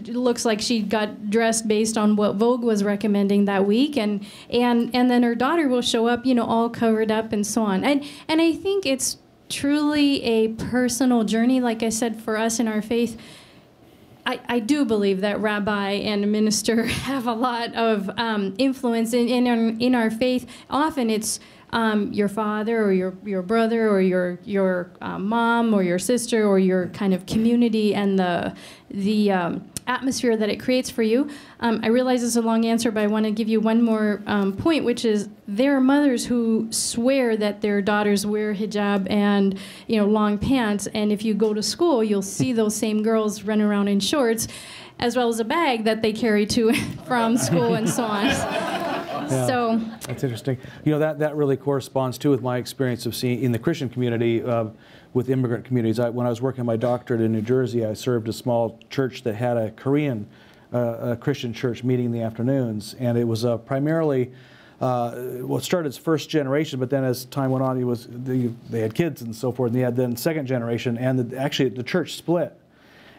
looks like she got dressed based on what Vogue was recommending that week, and then her daughter will show up, all covered up and so on. And I think it's truly a personal journey. Like I said, for us in our faith, I do believe that rabbi and a minister have a lot of influence in our faith. Often it's your father or your brother or your mom or your sister or your kind of community and the atmosphere that it creates for you. I realize it's a long answer, but I want to give you one more point, which is there are mothers who swear that their daughters wear hijab and long pants, and if you go to school, you'll see those same girls run around in shorts, as well as a bag that they carry to from school and so on. Yeah, so that's interesting. That really corresponds too with my experience of seeing in the Christian community with immigrant communities. When I was working my doctorate in New Jersey, I served a small church that had a Korean Christian church meeting in the afternoons, and it was primarily it started as first generation, but then as time went on, they had kids and so forth, and they had then second generation, and actually the church split.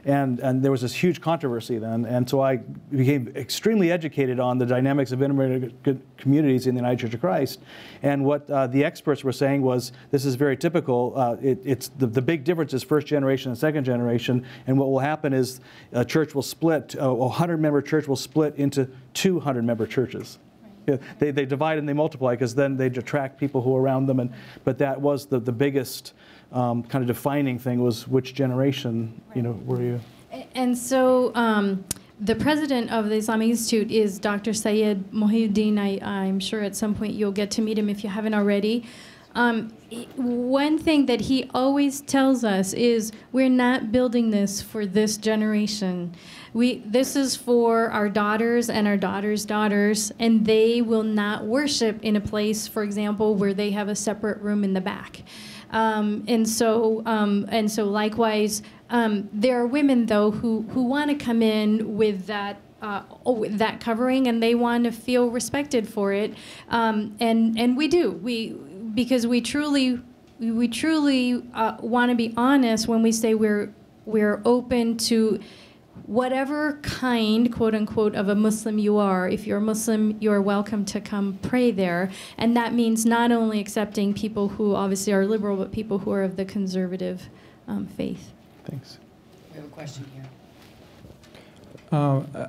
And there was this huge controversy then, and so I became extremely educated on the dynamics of immigrant communities in the United Church of Christ. And what the experts were saying was, this is very typical. It's the big difference is first generation and second generation. And what will happen is a church will split, a 100-member church will split into 200-member churches. Yeah, they divide and they multiply because then they attract people who are around them. But that was the biggest kind of defining thing, was which generation, were you? And so the president of the Islamic Institute is Dr. Syed Mohiuddin. I'm sure at some point you'll get to meet him if you haven't already. One thing that he always tells us is we're not building this for this generation. This is for our daughters and our daughters' daughters, and they will not worship in a place, for example, where they have a separate room in the back. And so likewise, there are women though who want to come in with that covering, and they want to feel respected for it, and we do because we truly want to be honest when we say we're open to whatever kind, quote unquote, of a Muslim you are. If you're a Muslim, you're welcome to come pray there. And that means not only accepting people who obviously are liberal, but people who are of the conservative faith. Thanks. We have a question here.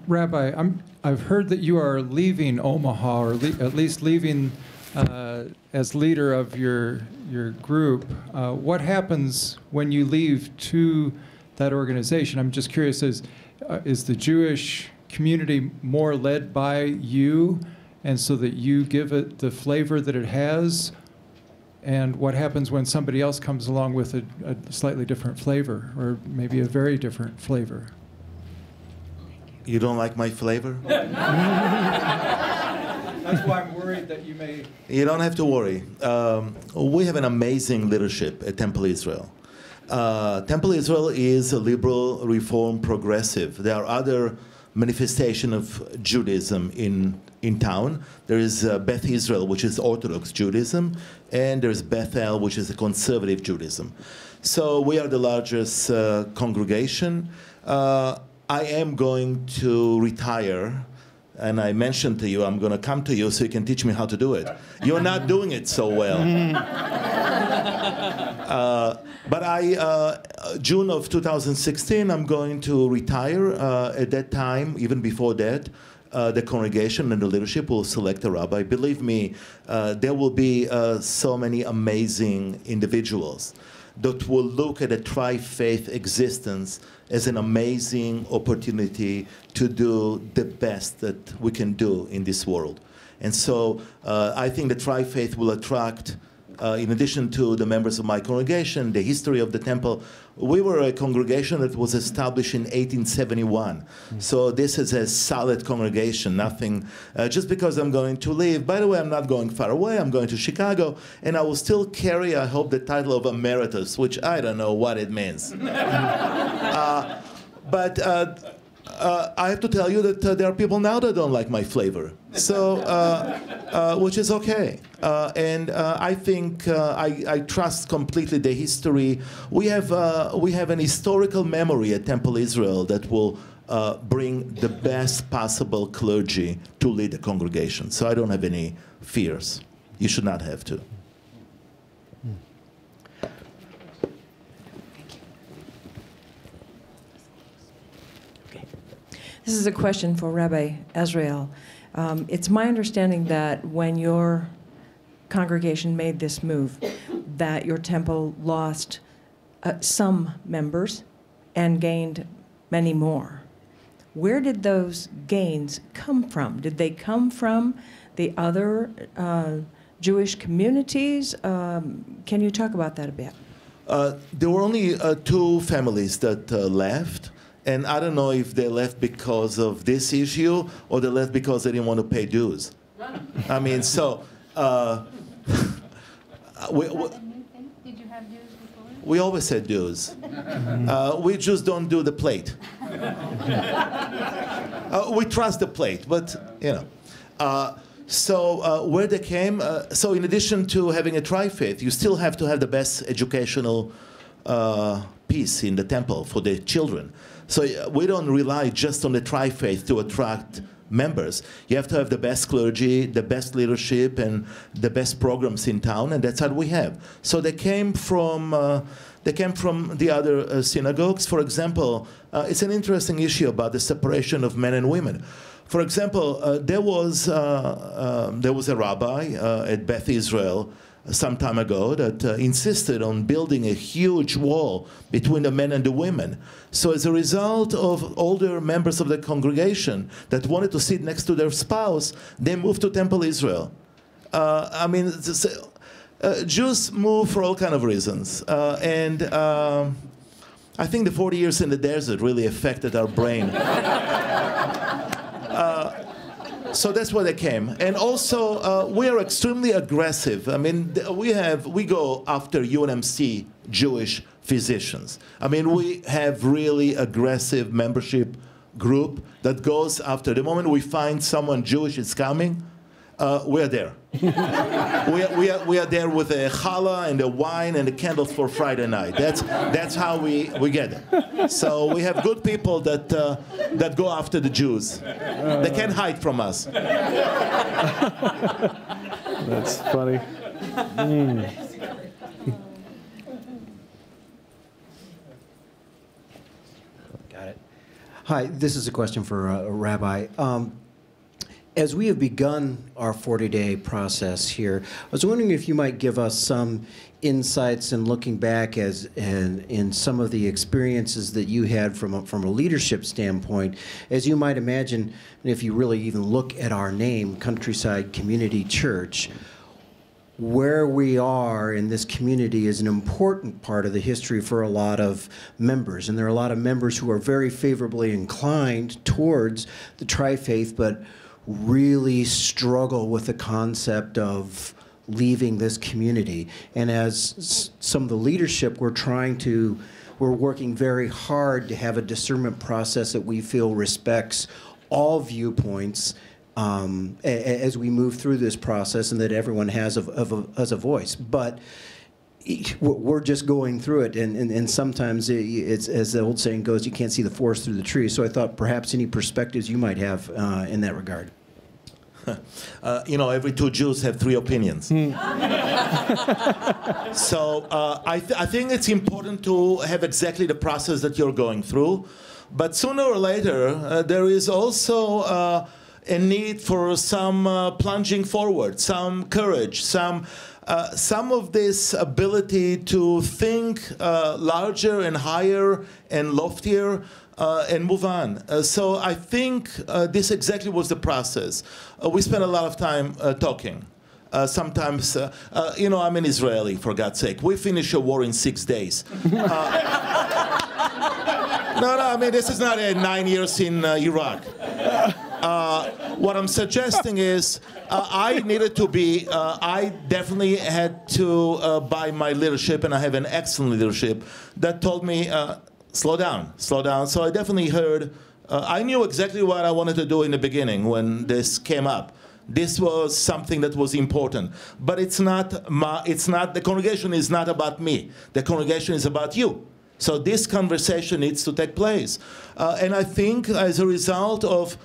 Rabbi, I've heard that you are leaving Omaha, or at least leaving as leader of your group. What happens when you leave to that organization? I'm just curious, is the Jewish community more led by you, and so that you give it the flavor that it has? And what happens when somebody else comes along with a slightly different flavor, or maybe a very different flavor? You don't like my flavor? That's why I'm worried that you may... You don't have to worry. We have an amazing leadership at Temple Israel. Temple Israel is a liberal, reform, progressive. There are other manifestations of Judaism in town. There is Beth Israel, which is Orthodox Judaism, and there's Bethel, which is a conservative Judaism. So we are the largest congregation. I am going to retire, and I mentioned to you, I'm going to come to you so you can teach me how to do it. You're not doing it so well. But June of 2016, I'm going to retire. At that time, even before that, the congregation and the leadership will select a rabbi. Believe me, there will be so many amazing individuals that will look at a tri-faith existence as an amazing opportunity to do the best that we can do in this world. And so I think the tri-faith will attract in addition to the members of my congregation, the history of the temple, we were a congregation that was established in 1871. So this is a solid congregation, nothing, just because I'm going to leave. By the way, I'm not going far away, I'm going to Chicago, and I will still carry, I hope, the title of emeritus, which I don't know what it means. But I have to tell you that there are people now that don't like my flavor, so which is okay. And I think I trust completely the history. We have an historical memory at Temple Israel that will bring the best possible clergy to lead the congregation. So I don't have any fears. You should not have to. This is a question for Rabbi Azrael. It's my understanding that when your congregation made this move, that your temple lost some members and gained many more. Where did those gains come from? Did they come from the other Jewish communities? Can you talk about that a bit? There were only 2 families that left. And I don't know if they left because of this issue or they left because they didn't want to pay dues. I mean, so Did you have dues before? we always had dues. We just don't do the plate. We trust the plate, but you know. So where they came, so in addition to having a tri-faith, you still have to have the best educational piece in the temple for the children. So we don't rely just on the tri-faith to attract members. You have to have the best clergy, the best leadership, and the best programs in town, and that's what we have. So they came from the other synagogues. For example, it's an interesting issue about the separation of men and women. For example, there was a rabbi at Beth Israel some time ago that insisted on building a huge wall between the men and the women. So as a result of older members of the congregation that wanted to sit next to their spouse, they moved to Temple Israel. I mean, Jews move for all kinds of reasons. And I think the 40 years in the desert really affected our brain. So that's where they came. And also, we are extremely aggressive. I mean, we go after UNMC Jewish physicians. I mean, we have really aggressive membership group that goes after. The moment we find someone Jewish is coming, we are there. we are there with a challah and a wine and the candles for Friday night. That's how we get it. So we have good people that go after the Jews. They can't hide from us. That's funny. Got it. Hi, this is a question for a rabbi. As we have begun our 40-day process here, I was wondering if you might give us some insights and looking back in some of the experiences that you had from a leadership standpoint. As you might imagine, if you really even look at our name, Countryside Community Church, where we are in this community is an important part of the history for a lot of members. And there are a lot of members who are very favorably inclined towards the tri-faith, but really struggle with the concept of leaving this community. And as some of the leadership, we're working very hard to have a discernment process that we feel respects all viewpoints as we move through this process, and that everyone has a voice. But we're just going through it, and sometimes it's, as the old saying goes, you can't see the forest through the trees. So I thought perhaps any perspectives you might have in that regard. You know, every 2 Jews have 3 opinions. So I think it's important to have exactly the process that you're going through. But sooner or later, there is also a need for some plunging forward, some courage, some of this ability to think larger and higher and loftier and move on. So I think this exactly was the process. We spent a lot of time talking. sometimes, I'm an Israeli, for God's sake. We finish a war in 6 days. This is not 9 years in Iraq. What I'm suggesting is I definitely had to buy my leadership, and I have an excellent leadership that told me, slow down. So I definitely heard, I knew exactly what I wanted to do in the beginning when this came up. This was something that was important. But the congregation is not about me. The congregation is about you. So this conversation needs to take place. And I think as a result of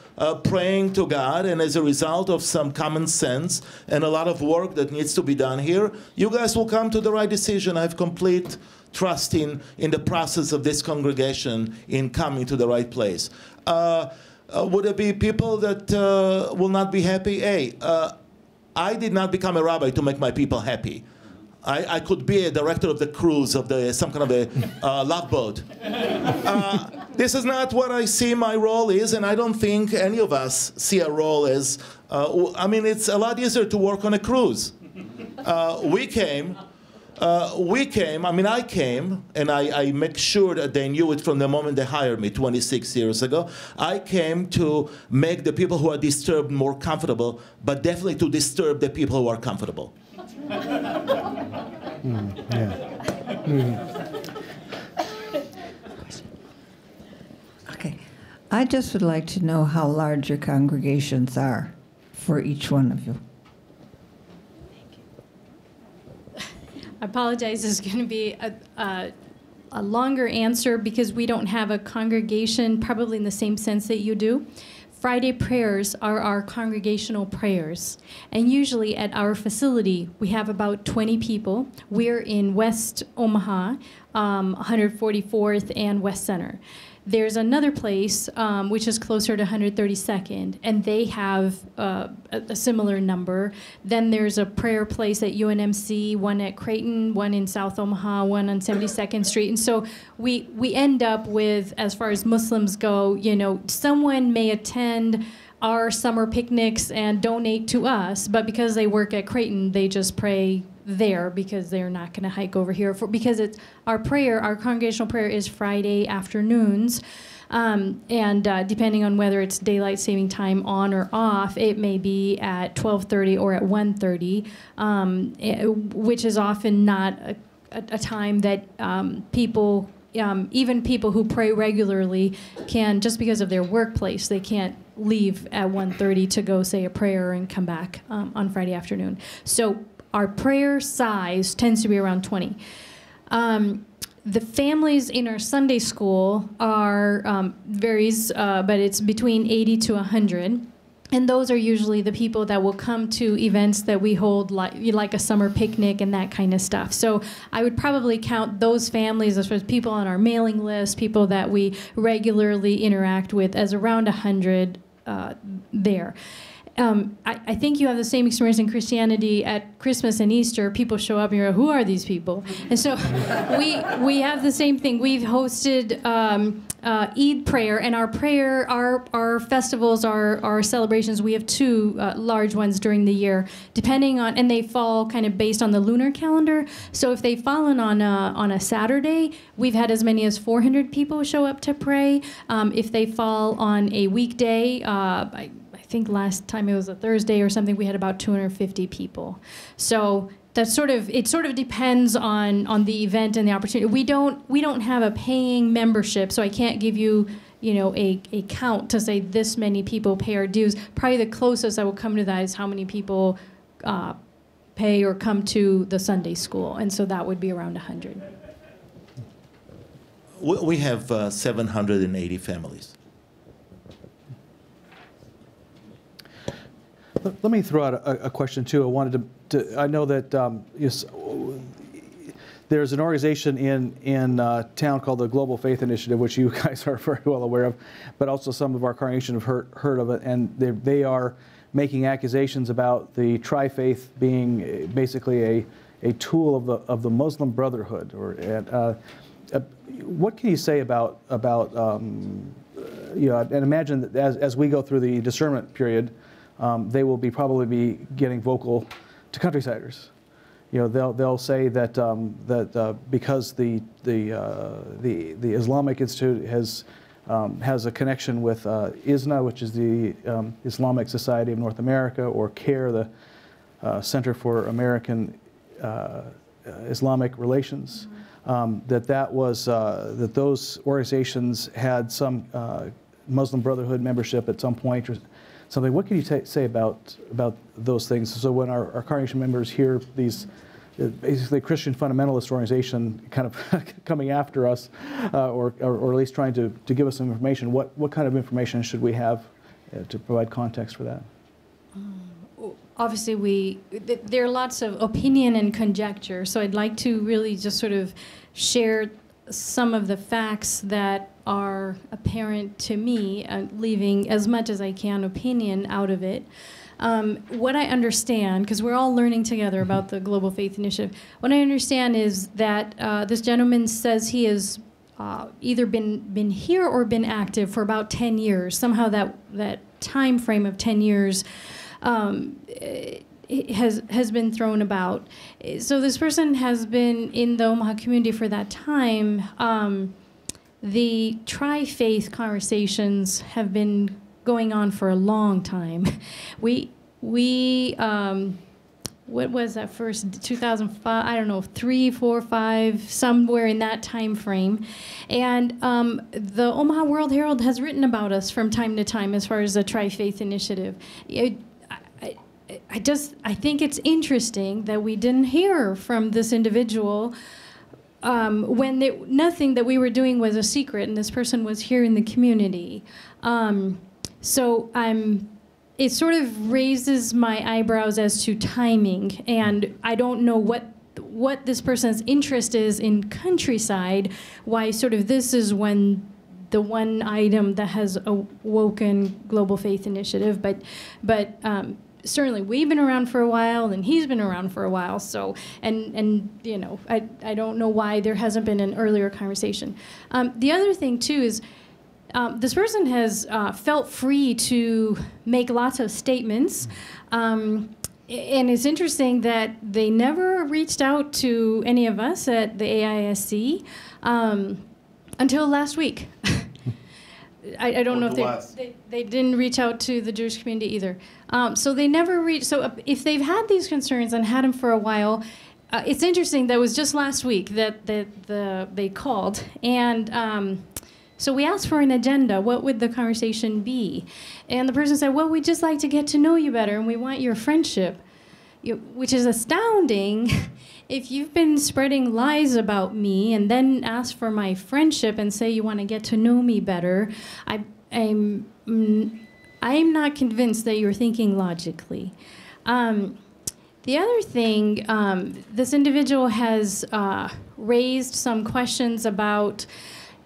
praying to God and as a result of some common sense and a lot of work that needs to be done here, you guys will come to the right decision. I have complete trust in the process of this congregation in coming to the right place. Would there be people that will not be happy? Hey, I did not become a rabbi to make my people happy. I could be a director of the cruise of some kind of a love boat. This is not what I see my role is, and I don't think any of us see a role as, it's a lot easier to work on a cruise. I came, and I make sure that they knew it from the moment they hired me 26 years ago. I came to make the people who are disturbed more comfortable, but definitely to disturb the people who are comfortable. Okay. I just would like to know how large your congregations are for each one of you. I apologize, this is going to be a longer answer because we don't have a congregation probably in the same sense that you do. Friday prayers are our congregational prayers. And usually at our facility, we have about 20 people. We're in West Omaha, 144th and West Center. There's another place, which is closer to 132nd, and they have a similar number. Then there's a prayer place at UNMC, one at Creighton, one in South Omaha, one on 72nd Street. And so we end up with, as far as Muslims go, someone may attend our summer picnics and donate to us, but because they work at Creighton, they just pray there because they're not going to hike over here because it's our congregational prayer is Friday afternoons, and depending on whether it's daylight saving time on or off, it may be at 12:30 or at 1:30, which is often not a time that people, even people who pray regularly, can, just because of their workplace, they can't leave at 1:30 to go say a prayer and come back on Friday afternoon. So our prayer size tends to be around 20. The families in our Sunday school varies, but it's between 80 to 100. And those are usually the people that will come to events that we hold, like a summer picnic and that kind of stuff. So I would probably count those families as far as people on our mailing list, people that we regularly interact with, as around 100 there. I think you have the same experience in Christianity at Christmas and Easter. People show up and you're like, who are these people? And so we have the same thing. We've hosted Eid prayer, and our festivals, our celebrations, we have two large ones during the year, depending on, and they fall kind of based on the lunar calendar. So if they've fallen on a Saturday, we've had as many as 400 people show up to pray. If they fall on a weekday, I think last time it was a Thursday or something, we had about 250 people. So that's it sort of depends on the event and the opportunity. We don't have a paying membership, so I can't give you a count to say this many people pay our dues. Probably the closest I will come to that is how many people pay or come to the Sunday school, and so that would be around 100. We have 780 families. Let me throw out a question too. I wanted I know that there's an organization in town called the Global Faith Initiative, which you guys are very well aware of, but also some of our congregation have heard of it, and they are making accusations about the tri-faith being basically a tool of the Muslim Brotherhood. What can you say about and imagine that as we go through the discernment period, they will probably be getting vocal to countrysiders. You know, they'll say that because the Islamic Institute has a connection with ISNA, which is the Islamic Society of North America, or CARE, the Center for American Islamic Relations, that those organizations had some Muslim Brotherhood membership at some point or something. What can you say about those things? So when our congregation members hear these basically Christian fundamentalist organization kind of coming after us, or at least trying to give us some information, what kind of information should we have to provide context for that? Obviously, there are lots of opinion and conjecture, so I'd like to really just sort of share some of the facts that are apparent to me, leaving as much as I can opinion out of it. What I understand, because we're all learning together about the Global Faith Initiative, what I understand is that this gentleman says he has either been here or been active for about 10 years. Somehow that time frame of 10 years has been thrown about. So this person has been in the Omaha community for that time. The tri-faith conversations have been going on for a long time. We what was that first, 2005, I don't know, 3, 4, 5, somewhere in that time frame. And the Omaha World Herald has written about us from time to time as far as the Tri-Faith Initiative. I think it's interesting that we didn't hear from this individual when nothing that we were doing was a secret, and this person was here in the community. So it sort of raises my eyebrows as to timing, and I don't know what this person's interest is in countryside, why sort of this is when the one item that has awoken Global Faith Initiative, but certainly we've been around for a while and he's been around for a while, so and you know, I don't know why there hasn't been an earlier conversation. The other thing too is this person has felt free to make lots of statements, and it's interesting that they never reached out to any of us at the AISC until last week. I don't know if they didn't reach out to the Jewish community either. So they never reached. So if they've had these concerns and had them for a while, it's interesting. That was just last week that they called, and so we asked for an agenda. What would the conversation be? And the person said, "Well, we'd just like to get to know you better, and we want your friendship," which is astounding. If you've been spreading lies about me and then ask for my friendship and say you want to get to know me better, I'm not convinced that you're thinking logically. The other thing, this individual has raised some questions about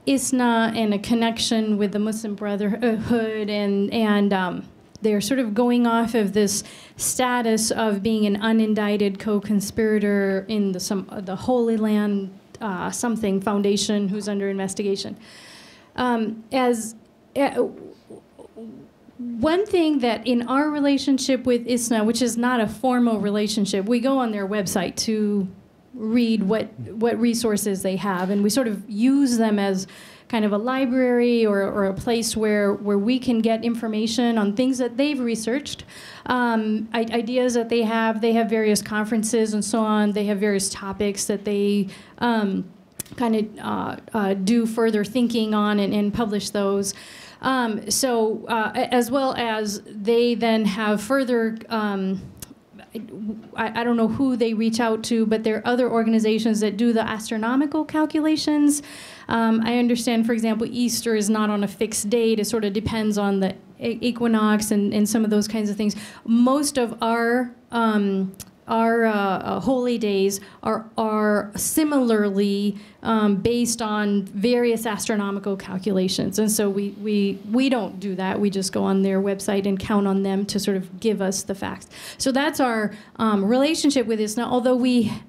ISNA and a connection with the Muslim Brotherhood, and they're sort of going off of this status of being an unindicted co-conspirator in the Holy Land something foundation who's under investigation. One thing that in our relationship with ISNA, which is not a formal relationship, we go on their website to read what resources they have, and we sort of use them as kind of a library or a place where we can get information on things that they've researched, ideas that they have. They have various conferences and so on. They have various topics that they kind of do further thinking on and publish those. So as well as they then have further, I don't know who they reach out to, but there are other organizations that do the astronomical calculations. I understand, for example, Easter is not on a fixed date. It sort of depends on the equinox and some of those kinds of things. Most of our holy days are similarly based on various astronomical calculations. And so we don't do that. We just go on their website and count on them to sort of give us the facts. So that's our relationship with ISNA, although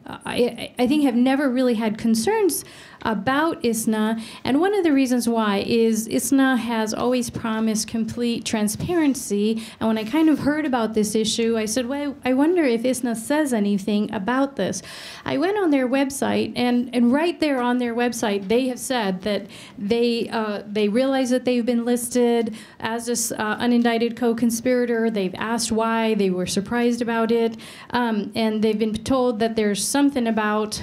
I think have never really had concerns about ISNA. And one of the reasons why is ISNA has always promised complete transparency. And when I kind of heard about this issue, I said, well, I wonder if ISNA says anything about this. I went on their website, and right there on their website, they have said that they realize that they've been listed as this unindicted co-conspirator. They've asked why. They were surprised about it. And they've been told that there's something about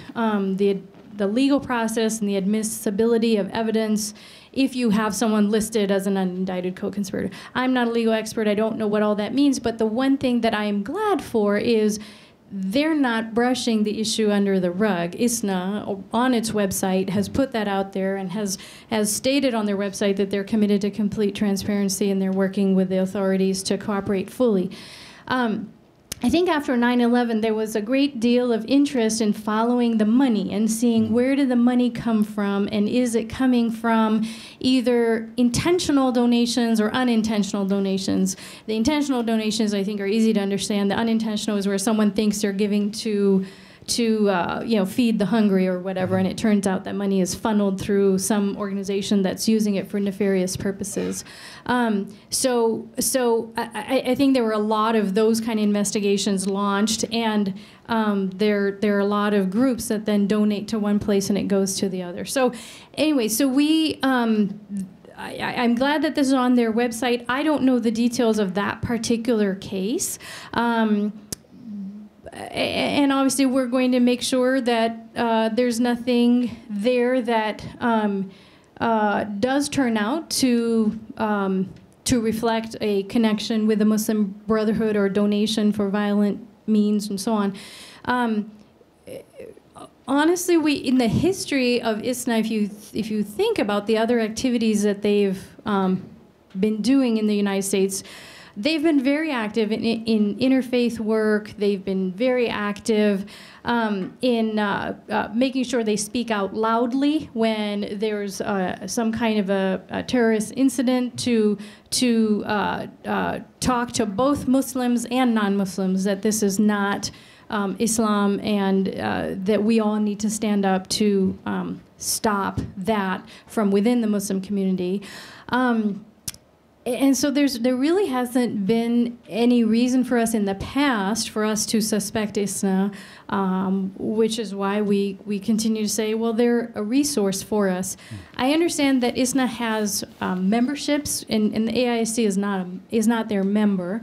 the legal process and the admissibility of evidence if you have someone listed as an unindicted co-conspirator. I'm not a legal expert. I don't know what all that means. But the one thing that I am glad for is they're not brushing the issue under the rug. ISNA, on its website, has put that out there and has stated on their website that they're committed to complete transparency and they're working with the authorities to cooperate fully. I think after 9/11, there was a great deal of interest in following the money and seeing where did the money come from, and is it coming from either intentional donations or unintentional donations. The intentional donations, I think, are easy to understand. The unintentional is where someone thinks they're giving to feed the hungry or whatever, and it turns out that money is funneled through some organization that's using it for nefarious purposes. So I think there were a lot of those kind of investigations launched, and there are a lot of groups that then donate to one place and it goes to the other. So anyway, so I'm glad that this is on their website. I don't know the details of that particular case. And obviously, we're going to make sure that there's nothing there that does turn out to reflect a connection with the Muslim Brotherhood or donation for violent means and so on. Honestly, in the history of ISNA, if you think about the other activities that they've been doing in the United States, they've been very active in interfaith work. They've been very active in making sure they speak out loudly when there's some kind of a terrorist incident, to talk to both Muslims and non-Muslims that this is not Islam, and that we all need to stand up to stop that from within the Muslim community. And so there really hasn't been any reason for us in the past for us to suspect ISNA, which is why we continue to say, well, they're a resource for us. I understand that ISNA has memberships, and the AISC is not their member.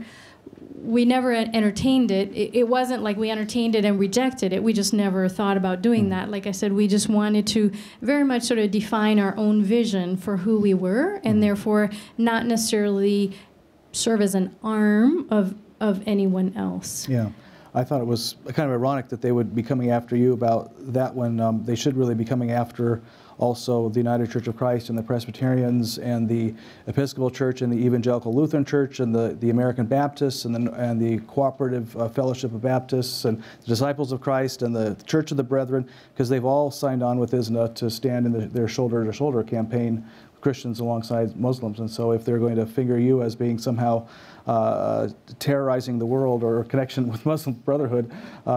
We never entertained it. It wasn't like we entertained it and rejected it. We just never thought about doing that. Like I said, we just wanted to very much sort of define our own vision for who we were, and therefore not necessarily serve as an arm of anyone else. Yeah. I thought it was kind of ironic that they would be coming after you about that when they should really be coming after also the United Church of Christ and the Presbyterians and the Episcopal Church and the Evangelical Lutheran Church and the American Baptists and the Cooperative Fellowship of Baptists and the Disciples of Christ and the Church of the Brethren, because they've all signed on with ISNA to stand in their shoulder-to-shoulder campaign, Christians alongside Muslims. And so if they're going to finger you as being somehow terrorizing the world or a connection with Muslim Brotherhood,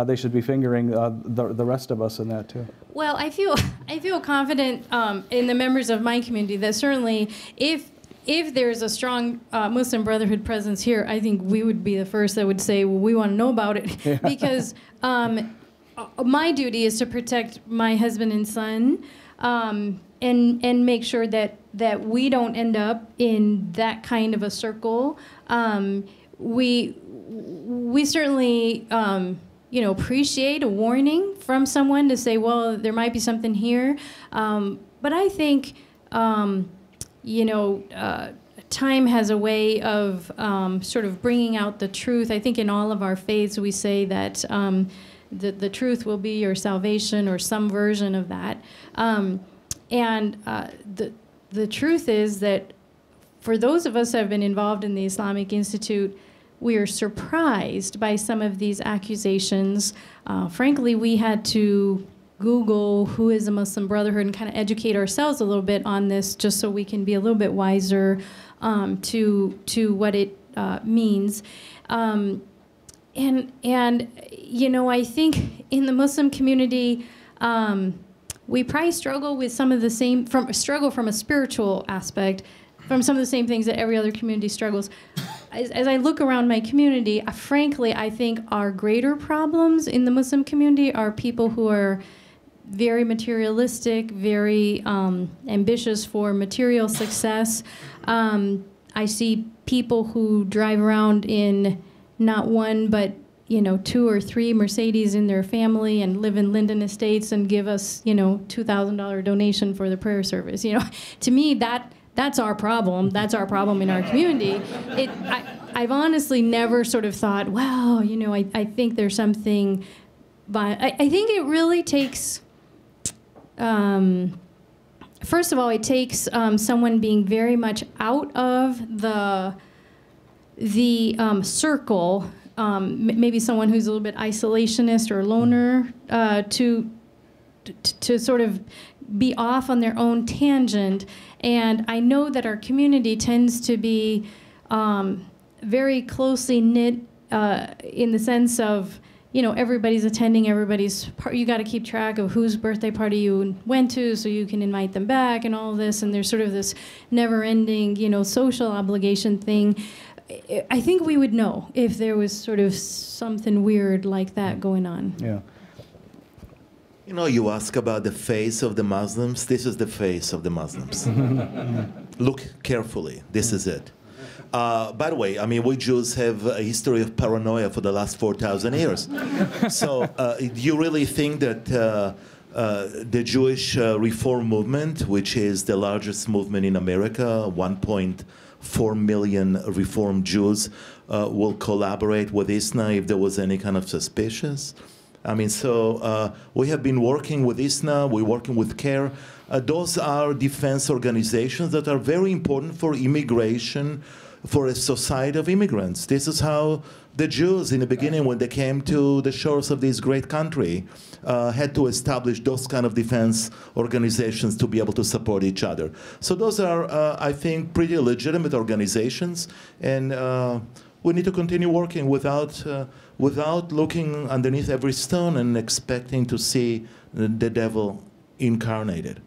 they should be fingering the rest of us in that too. Well, I feel confident in the members of my community that certainly if there's a strong Muslim Brotherhood presence here, I think we would be the first that would say, well, we want to know about it. Yeah. Because my duty is to protect my husband and son, and make sure that we don't end up in that kind of a circle. We certainly appreciate a warning from someone to say, well, there might be something here. But I think time has a way of sort of bringing out the truth. I think in all of our faiths we say that the truth will be your salvation, or some version of that. And the truth is that for those of us who have been involved in the Islamic Institute, we are surprised by some of these accusations. Frankly, we had to Google who is a Muslim Brotherhood and kind of educate ourselves a little bit on this, just so we can be a little bit wiser to what it means. And you know, I think in the Muslim community, we probably struggle with some of the same, from a spiritual aspect, from some of the same things that every other community struggles. As I look around my community, frankly, I think our greater problems in the Muslim community are people who are very materialistic, very ambitious for material success. I see people who drive around in not one, but 2 or 3 Mercedes in their family and live in Linden Estates and give us, $2,000 donation for the prayer service. To me, that's our problem. That's our problem in our community. I've honestly never sort of thought, wow, I think there's something, but I think it really takes, first of all, it takes someone being very much out of the circle, maybe someone who's a little bit isolationist or loner, to sort of be off on their own tangent. And I know that our community tends to be very closely knit in the sense of, everybody's attending everybody's part. You got to keep track of whose birthday party you went to so you can invite them back and all this. And there's sort of this never-ending, social obligation thing. I think we would know if there was sort of something weird like that going on. Yeah. You ask about the face of the Muslims. This is the face of the Muslims. Look carefully. This is it. By the way, we Jews have a history of paranoia for the last 4,000 years. So do you really think that the Jewish Reform movement, which is the largest movement in America, 1.4 million Reform Jews, will collaborate with ISNA if there was any kind of suspicious? We have been working with ISNA, we're working with CARE. Those are defense organizations that are very important for immigration, for a society of immigrants. This is how the Jews, in the beginning, when they came to the shores of this great country, had to establish those kind of defense organizations to be able to support each other. So those are, I think, pretty legitimate organizations, and we need to continue working without looking underneath every stone and expecting to see the devil incarnated.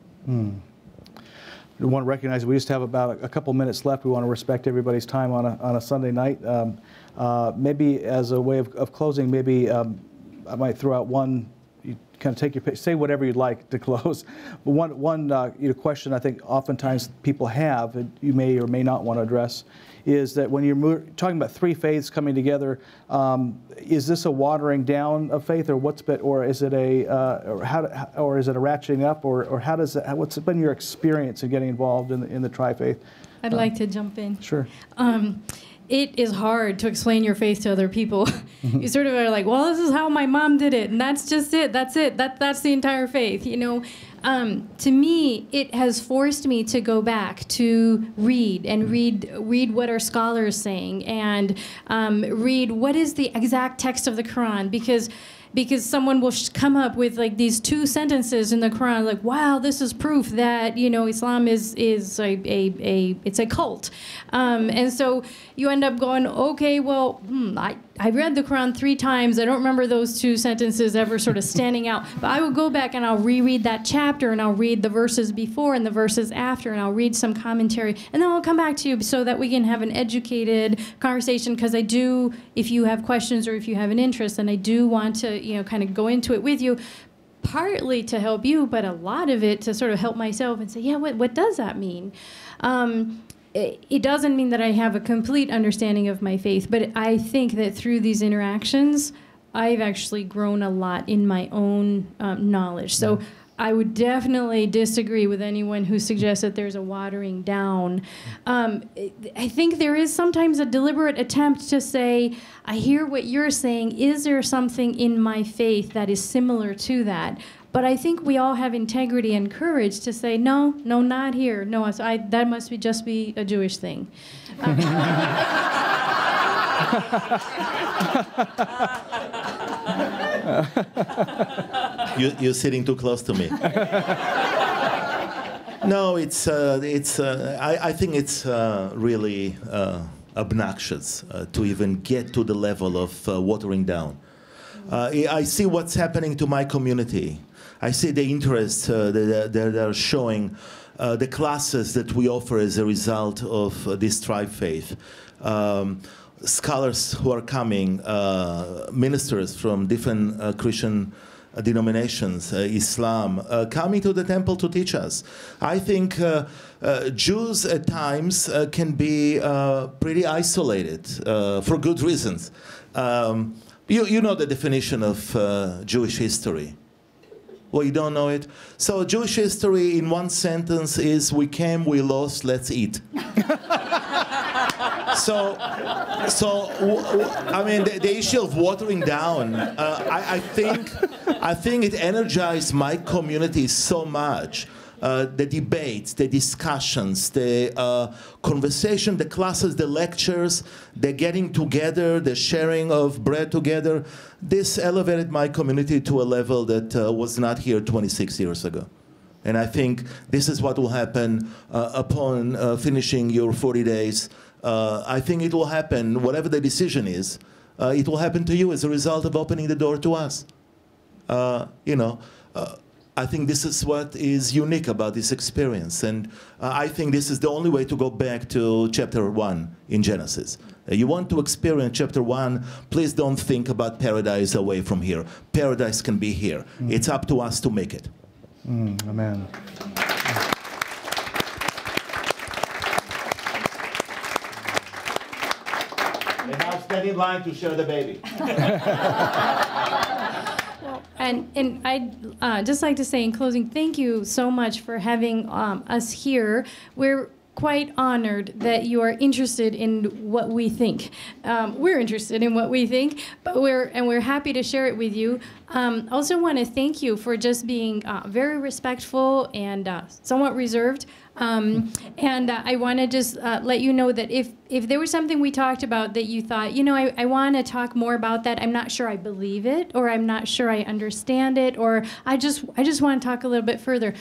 We want to recognize we just have about a couple minutes left. We want to respect everybody's time on a Sunday night. Maybe as a way of closing, maybe I might throw out one. You kind of take your pick, say whatever you'd like to close. But one question I think oftentimes people have, and you may or may not want to address, is that when you're talking about 3 faiths coming together, is this a watering down of faith, or is it a or is it a ratcheting up, or how does that? What's been your experience in getting involved in the tri-faith? I'd like to jump in. Sure. It is hard to explain your faith to other people. You sort of are like, well, this is how my mom did it, and that's just it. That's it. That's the entire faith. To me, it has forced me to go back to read what our scholars saying, and read what is the exact text of the Quran, because someone will come up with like these 2 sentences in the Quran, like, wow, this is proof that Islam is it's a cult, and so you end up going, okay, well, I read the Quran 3 times. I don't remember those 2 sentences ever sort of standing out, but I will go back and I'll reread that chapter, and I'll read the verses before and the verses after, and I'll read some commentary, and then I'll come back to you so that we can have an educated conversation, because I do, if you have questions or if you have an interest, and I do want to kind of go into it with you, partly to help you, but a lot of it to sort of help myself and say, yeah, what does that mean? It doesn't mean that I have a complete understanding of my faith, but I think that through these interactions, I've actually grown a lot in my own knowledge. So I would definitely disagree with anyone who suggests that there's a watering down. I think there is sometimes a deliberate attempt to say, I hear what you're saying. Is there something in my faith that is similar to that? But I think we all have integrity and courage to say, no, not here. No, that must just be a Jewish thing. You're sitting too close to me. No, I think it's really obnoxious to even get to the level of watering down. I see what's happening to my community. I see the interest that they're showing, the classes that we offer as a result of this tri-faith. Scholars who are coming, ministers from different Christian denominations, Islam, coming to the temple to teach us. I think Jews at times can be pretty isolated for good reasons. You know the definition of Jewish history. Well, you don't know it? So Jewish history in one sentence is, we came, we lost, let's eat. So I mean, the issue of watering down, I think it energized my community so much. The debates, the discussions, the conversation, the classes, the lectures, the getting together, the sharing of bread together. This elevated my community to a level that was not here 26 years ago. And I think this is what will happen upon finishing your 40 days. I think it will happen, whatever the decision is, it will happen to you as a result of opening the door to us. I think this is what is unique about this experience. And I think this is the only way to go back to chapter 1 in Genesis. You want to experience chapter 1, please don't think about paradise away from here. Paradise can be here. It's up to us to make it. Amen. And now stand in line to share the baby. And I'd just like to say in closing, thank you so much for having us here. We're quite honored that you are interested in what we think. We're interested in what we think, but we're happy to share it with you. Also want to thank you for just being very respectful and somewhat reserved. And I want to just let you know that if there was something we talked about that you thought, I want to talk more about that, I'm not sure I believe it, or I'm not sure I understand it, or I just want to talk a little bit further.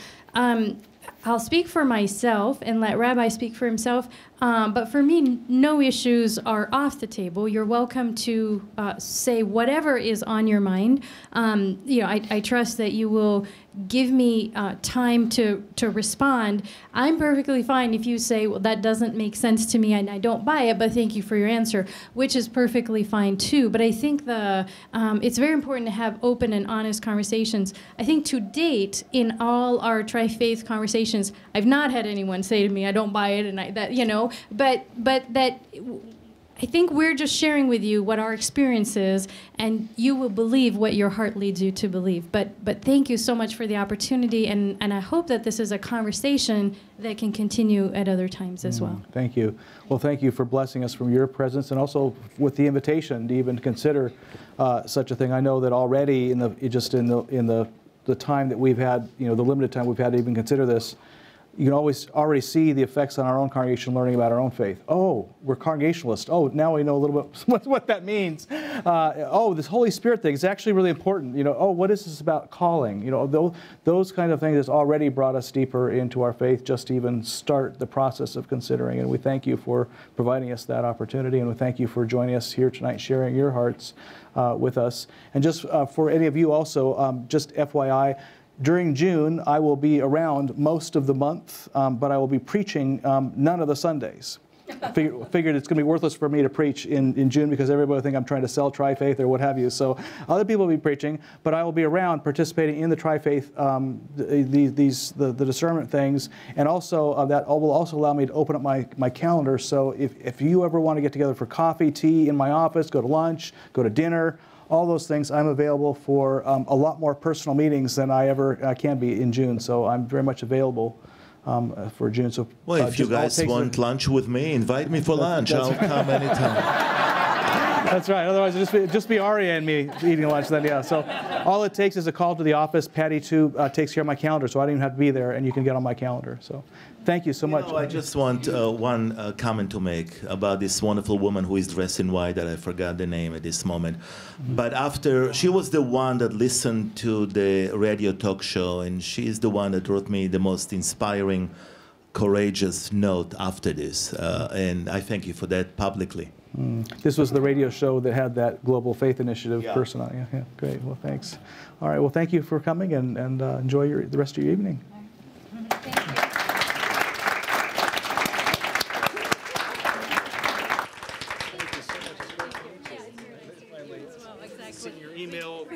I'll speak for myself and let Rabbi speak for himself, but for me, no issues are off the table. You're welcome to say whatever is on your mind. I trust that you will give me time to respond. I'm perfectly fine if you say, well, that doesn't make sense to me and I don't buy it, but thank you for your answer, which is perfectly fine too. But I think it's very important to have open and honest conversations. I think to date, in all our tri-faith conversations, I've not had anyone say to me, I don't buy it, and but that I think we're just sharing with you what our experience is, and you will believe what your heart leads you to believe. But thank you so much for the opportunity, and I hope that this is a conversation that can continue at other times as well. Thank you. Well, thank you for blessing us from your presence, and also with the invitation to even consider such a thing. I know that already in the time that we've had, the limited time we've had to even consider this, you can already see the effects on our own congregation learning about our own faith. Oh, we're Congregationalists. Oh, now we know a little bit what that means. This Holy Spirit thing is actually really important. What is this about calling? Those kind of things has already brought us deeper into our faith just to even start the process of considering. And we thank you for providing us that opportunity, and we thank you for joining us here tonight, sharing your hearts with us. And just for any of you also, just FYI, during June, I will be around most of the month, but I will be preaching none of the Sundays. Figured it's going to be worthless for me to preach in June because everybody will think I'm trying to sell tri-faith or what have you. So other people will be preaching, but I will be around participating in the tri-faith, the discernment things, and also that will also allow me to open up my calendar. So if you ever want to get together for coffee, tea in my office, go to lunch, go to dinner, all those things, I'm available for a lot more personal meetings than I ever can be in June. So I'm very much available for June. So, well, if you guys want lunch with me, invite me for lunch. I'll come anytime. That's right. Otherwise, it'd just be Aria and me eating lunch then, yeah. So all it takes is a call to the office. Patty, too, takes care of my calendar, so I don't even have to be there, and you can get on my calendar. So thank you so much. I just want one comment to make about this wonderful woman who is dressed in white that I forgot the name at this moment. But after, she was the one that listened to the radio talk show, and she's the one that wrote me the most inspiring, courageous note after this. And I thank you for that publicly. This was the radio show that had that Global Faith Initiative person on it. Yeah, great. Well, thanks. All right. Well, thank you for coming, and enjoy the rest of your evening. Thank you. Your email.